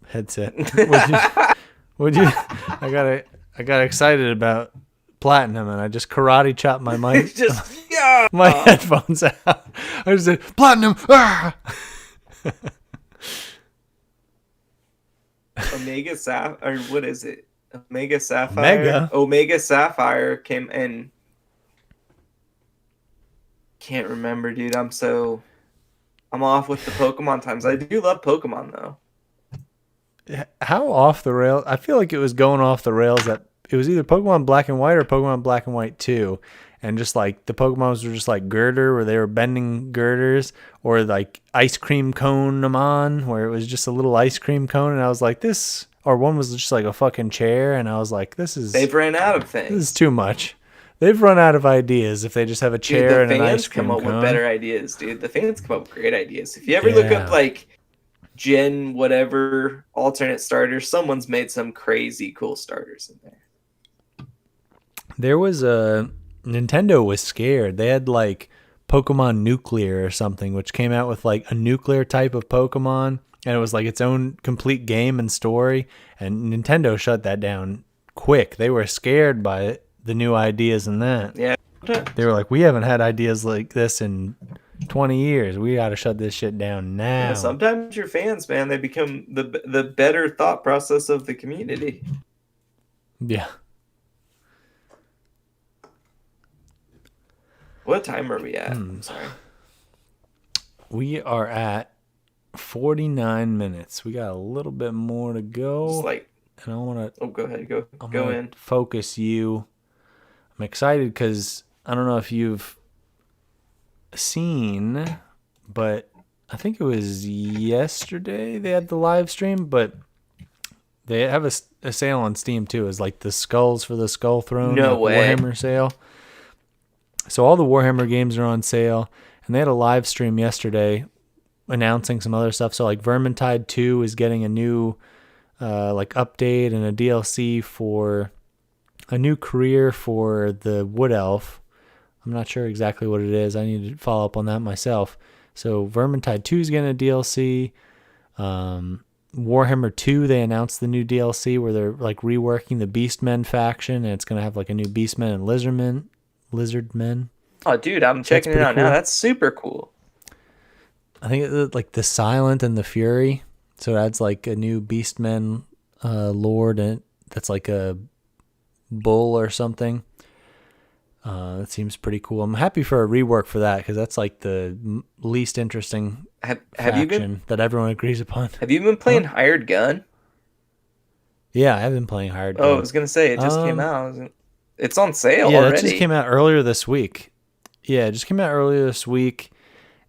headset. I got excited about Platinum and I just karate chopped my mic. Just yeah. My headphones out. I just said, Platinum! Ah! Omega Sapphire, or what is it? Omega Sapphire. Mega? Omega Sapphire came and can't remember, dude. I'm off with the Pokemon times. I do love Pokemon though. How off the rails? I feel like it was going off the rails that it was either Pokemon Black and White or Pokemon Black and White 2. And just like the Pokemons were just like girder where they were bending girders or like ice cream cone on where it was just a little ice cream cone. And I was like, this, or one was just like a fucking chair. And I was like, They've ran out of this is things. too much. They've run out of ideas if they just have a Dude, chair the and an ice fans cream come up cone. with better ideas, dude. The fans come up with great ideas. If you ever look up Yeah. like Gen whatever alternate starters, someone's made some crazy cool starters in there. There was Nintendo was scared. They had like Pokemon Nuclear or something, which came out with like a nuclear type of Pokemon, and it was like its own complete game and story. And Nintendo shut that down quick. They were scared by it, the new ideas in that. Yeah. They were like, we haven't had ideas like this in 20 years. We got to shut this shit down now. Yeah, sometimes your fans, man, they become the better thought process of the community. Yeah. What time are we at? Sorry. We are at 49 minutes. We got a little bit more to go. Just like, and I want to oh, go ahead, go I'm go gonna in. focus you. I'm excited because I don't know if you've seen, but I think it was yesterday they had the live stream, but they have a sale on Steam too. It's like the Skulls for the Skull Throne, No like way. Warhammer sale. So all the Warhammer games are on sale, and they had a live stream yesterday announcing some other stuff. So like Vermintide 2 is getting a new like update and a DLC for a new career for the Wood Elf. I'm not sure exactly what it is. I need to follow up on that myself. So Vermintide 2 is getting a DLC. Warhammer 2, they announced the new DLC where they're like reworking the Beastmen faction, and it's going to have like a new Beastmen and Lizardmen. Oh, dude, I'm So that's checking it pretty out now. cool. That's super cool. I think it's like the Silent and the Fury. So it adds like a new Beastmen lord, and that's like a bull or something. That seems pretty cool. I'm happy for a rework for that because that's like the least interesting Have faction you been that everyone agrees upon. playing Hired Gun? Yeah, I have been playing Hired Oh, I Gun. was gonna say it just came out. It's on sale Yeah, that already. just came out earlier this week. Yeah, it just came out earlier this week,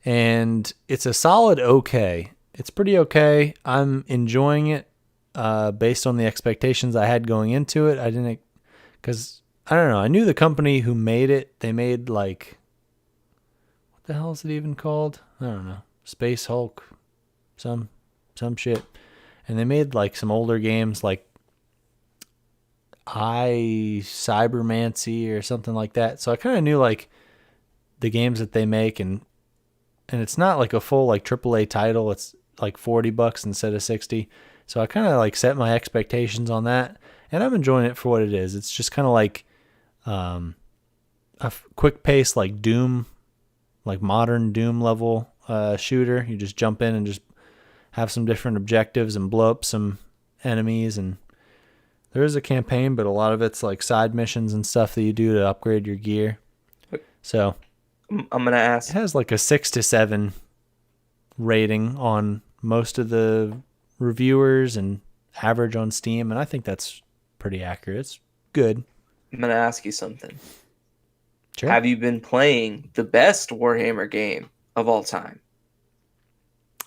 and it's a solid okay. It's pretty okay. I'm enjoying it based on the expectations I had going into it. I didn't, because I don't know. I knew the company who made it. They made like, what the hell is it even called? I don't know. Space Hulk, some shit. And they made like some older games like Cybermancy or something like that. So I kind of knew like the games that they make, and it's not like a full like AAA title. It's like $40 instead of 60. So I kind of like set my expectations on that, and I'm enjoying it for what it is. It's just kind of like a quick pace like Doom, like modern Doom level shooter. You just jump in and just have some different objectives and blow up some enemies, and there is a campaign, but a lot of it's like side missions and stuff that you do to upgrade your gear. So I'm gonna ask. it has like a 6 to 7 rating on most of the reviewers and average on Steam, and I think that's pretty accurate. It's good. I'm gonna ask you something. Sure. Have you been playing the best Warhammer game of all time?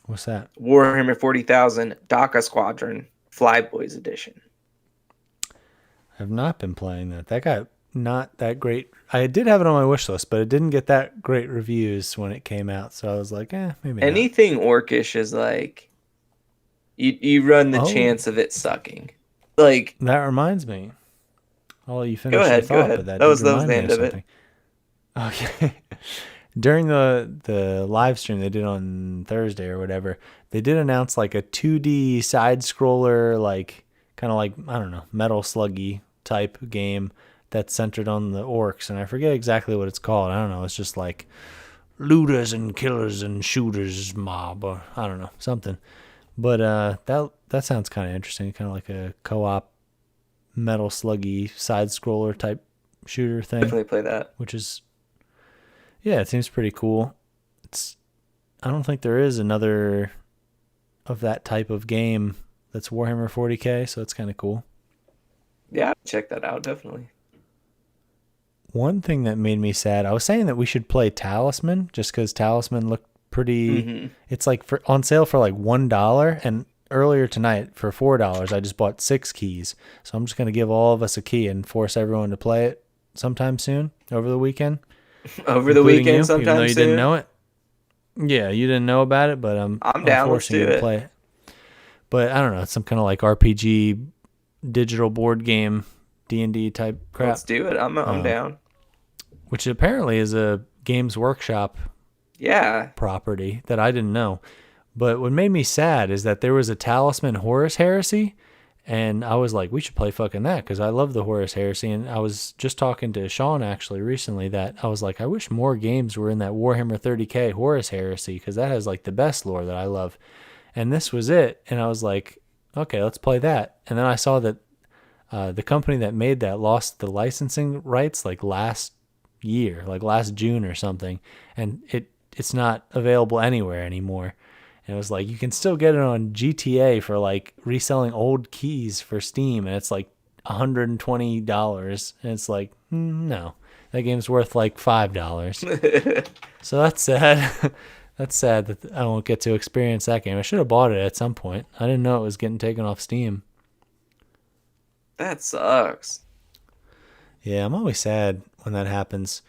What's that? Warhammer 40,000 Daka Squadron Flyboys Edition. I've not been playing that. That got not that great. I did have it on my wish list, but it didn't get that great reviews when it came out. So I was like, maybe not. Anything orcish is like you run the Oh. chance of it sucking. Like, That reminds me. I'll let you finish Go your ahead, thought, go ahead. but that That did was the remind me end of of it. something. Okay. During the live stream they did on Thursday or whatever, they did announce like a 2D side scroller, like kind of like, I don't know, Metal Sluggy type game that's centered on the orcs, and I forget exactly what it's called. I don't know. It's just like looters and killers and shooters mob, or I don't know, something. But that sounds kind of interesting, kind of like a co-op Metal Sluggy side scroller type shooter thing, definitely play that. which is, yeah, it seems pretty cool. I don't think there is another of that type of game that's Warhammer 40K, so it's kind of cool. Yeah, check that out, definitely. One thing that made me sad, I was saying that we should play Talisman just because Talisman looked pretty. Mhm. It's like on sale for like $1, and earlier tonight for $4, I just bought 6 keys. So I'm just gonna give all of us a key and force everyone to play it sometime soon over the weekend. Over the including weekend you, sometime even though you soon. didn't know it. Yeah, you didn't know about it, but I'm down, let's forcing you do to it. play it. But I don't know, it's some kind of like RPG digital board game D&D type crap, Let's do it. I'm down. which apparently is a Games Workshop Yeah. property that I didn't know. But what made me sad is that there was a Talisman Horus Heresy, and I was like, we should play fucking that because I love the Horus Heresy. And I was just talking to Sean actually recently that I was like, I wish more games were in that Warhammer 30K Horus Heresy because that has like the best lore that I love. And this was it. And I was like, okay, let's play that. And then I saw that the company that made that lost the licensing rights like last year, like last June or something. And it's not available anywhere anymore. And it was like, you can still get it on GTA for like reselling old keys for Steam. And it's like $120, and it's like, no, that game's worth like $5. So that's sad. That's sad that I won't get to experience that game. I should have bought it at some point. I didn't know it was getting taken off Steam. That sucks. Yeah, I'm always sad when that happens.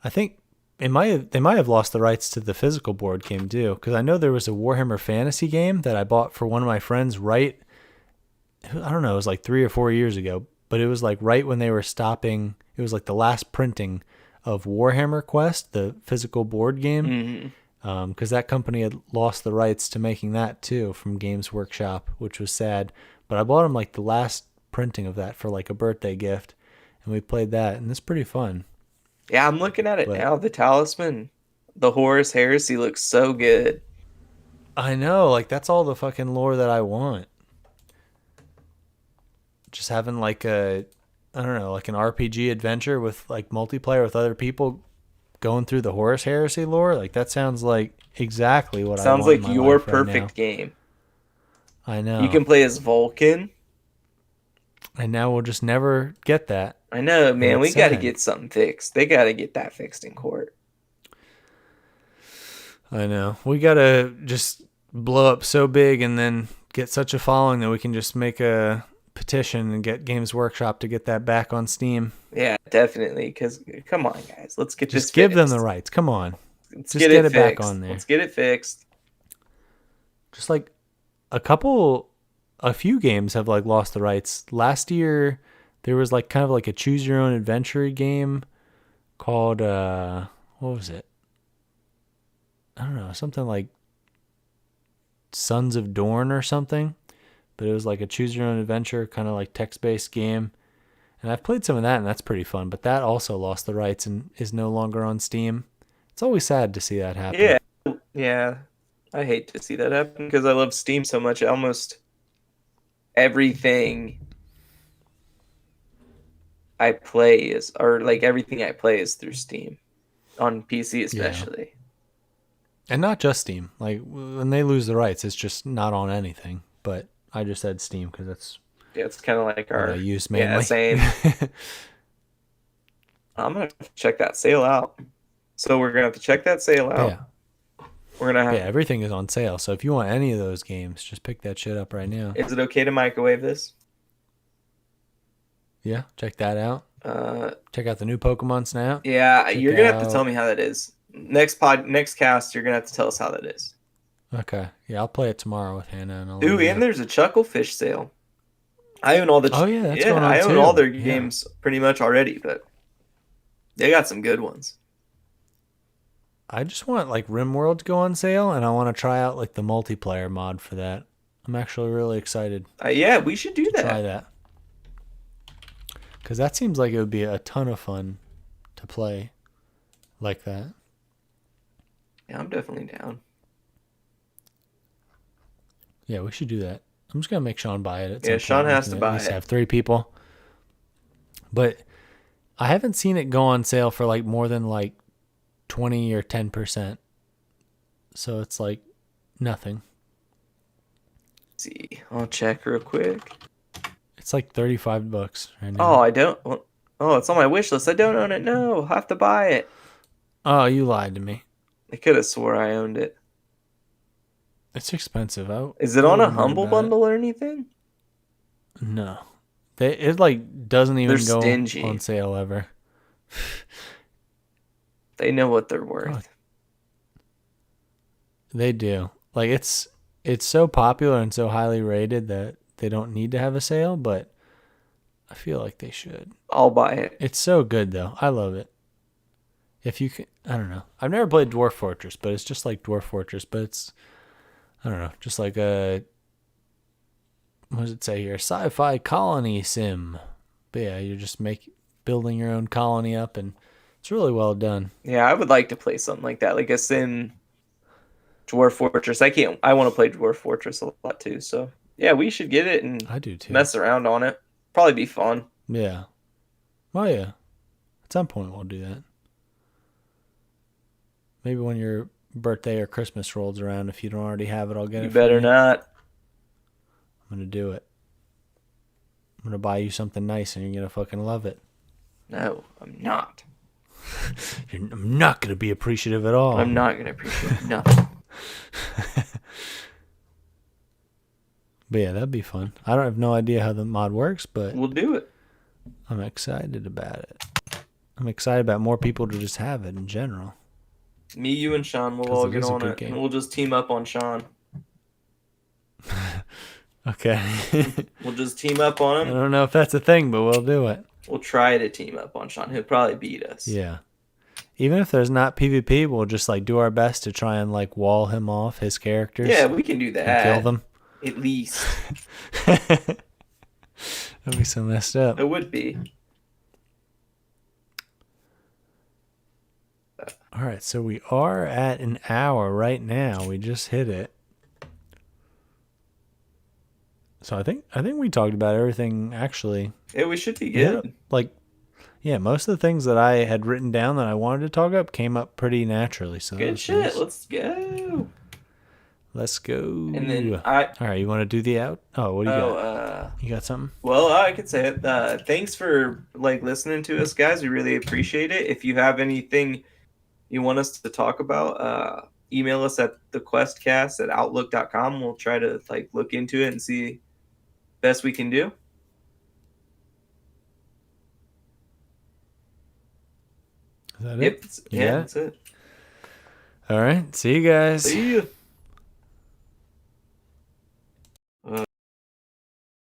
I think they might have lost the rights to the physical board game too, because I know there was a Warhammer Fantasy game that I bought for one of my friends right, I don't know, it was like 3 or 4 years ago, but it was like right when they were stopping. It was like the last printing of Warhammer Quest, the physical board game, because that company had lost the rights to making that too from Games Workshop, which was sad. But I bought him like the last printing of that for like a birthday gift, and we played that, and it's pretty fun. Yeah, I'm looking at it But now. The Talisman, the Horus Heresy looks so good. I know, like that's all the fucking lore that I want. Just having like I don't know, like an RPG adventure with like multiplayer with other people going through the Horus Heresy lore. Like that sounds like exactly what I Sounds want in like my your life right now. perfect game. I You know. can play as Vulcan. And now we'll just never get that. I know, And man. We it's got to sad. get something fixed. They got to get that fixed in court. I know. We gotta just blow up so big and then get such a following that we can just make a petition and get Games Workshop to get that back on Steam. Yeah, definitely. Because come on, guys, let's get this Just give them fixed. the rights. Come on. Let's Just get get it it back fixed. on there. Let's get it fixed. Just like a few games have like lost the rights. Last year there was like kind of like a choose your own adventure game called what was it? I don't know, something like Sons of Dorn or something. But it was like a choose your own adventure kind of like text-based game. And I've played some of that and that's pretty fun, but that also lost the rights and is no longer on Steam. It's always sad to see that happen. Yeah, yeah. I hate to see that happen because I love Steam so much. Almost everything I play is, or like everything I play is through Steam, on PC especially. And not just Steam. Like when they lose the rights, it's just not on anything. But I just said Steam because that's Yeah, it's kind of like what our I use mainly. Yeah, same. I'm gonna have to check that sale out. So we're gonna have to check that sale out. Yeah. We're gonna have. Yeah, everything is on sale. So if you want any of those games, just pick that shit up right now. Is it okay to microwave this? Yeah, check that out. Uh, Check out the new Pokemon Snap. yeah, Check you're gonna have to out- tell me how that is. Next cast, you're gonna have to tell us how that is. Okay. Yeah, I'll play it tomorrow with Hannah. And I'll Ooh, let you and know. there's a Chucklefish sale. I own all the. Oh, yeah, that's going on I own too. all their Yeah. games pretty much already, but they got some good ones. I just want like RimWorld to go on sale, and I want to try out like the multiplayer mod for that. I'm actually really excited Yeah, we should do to try that. that. Because that seems like it would be a ton of fun to play like that. Yeah, I'm definitely down. Yeah, we should do that. I'm just gonna make Sean buy it. At Yeah, some Sean point. We has can to at buy least it. Have 3 people. But I haven't seen it go on sale for like more than like 20 or 10%. So it's like nothing. Let's see, I'll check real quick. It's like $35 right Oh, now. I don't. Oh, it's on my wish list. I don't own it. No, I have to buy it. Oh, you lied to me. I could have swore I owned it. It's expensive. Is it on a wouldn't worry Humble about it. Bundle or anything? No. It like doesn't even They're go stingy. on sale ever. They know what they're worth. God. They do. Like it's so popular and so highly rated that they don't need to have a sale, but I feel like they should. I'll buy it. It's so good though. I love it. If you can, I don't know. I've never played Dwarf Fortress, but it's just like Dwarf Fortress, but it's, I don't know, just like a, what does it say here? Sci-fi colony sim. But yeah, you're just building your own colony up, and it's really well done. Yeah, I would like to play something like that, like a Sim Dwarf Fortress. I want to play Dwarf Fortress a lot too. So yeah, we should get it and I do too. mess around on it. Probably be fun. Yeah. Oh yeah. At some point we'll do that. Maybe when your birthday or Christmas rolls around, if you don't already have it, I'll get You it. better for you. not. I'm gonna do it. I'm gonna buy you something nice, and you're gonna fucking love it. No, I'm not. I'm not gonna be appreciative at all. I'm not gonna appreciate nothing. But yeah, that'd be fun. I don't have no idea how the mod works, but We'll do it. I'm excited about it. I'm excited about more people to just have it in general. Me, you, and Sean will 'Cause all it get is a on good it, game. and we'll just team up on Sean. Okay. We'll just team up on I him. don't know if that's a thing, but we'll do it. We'll try to team up on Sean. He'll probably beat us. Yeah. Even if there's not PvP, we'll just like do our best to try and like wall him off, his characters. Yeah, we can do that. And kill them. At least. That'd be so messed up. It would be. All right, so we are at an hour right now. We just hit it. So I think we talked about everything actually. Yeah, we should be Yeah, good. like yeah, most of the things that I had written down that I wanted to talk up came up pretty naturally. So that Good was shit. nice. Let's go. Let's go. And then All right, you want to do the out? Oh, what do you got? You got something? Well, I could say it. Thanks for like listening to us, guys. We really appreciate it. If you have anything you want us to talk about, email us at thequestcast@outlook.com. We'll try to like look into it and see best we can do. Is that Yep. it? Yeah, that's it. All right. See you guys. See you.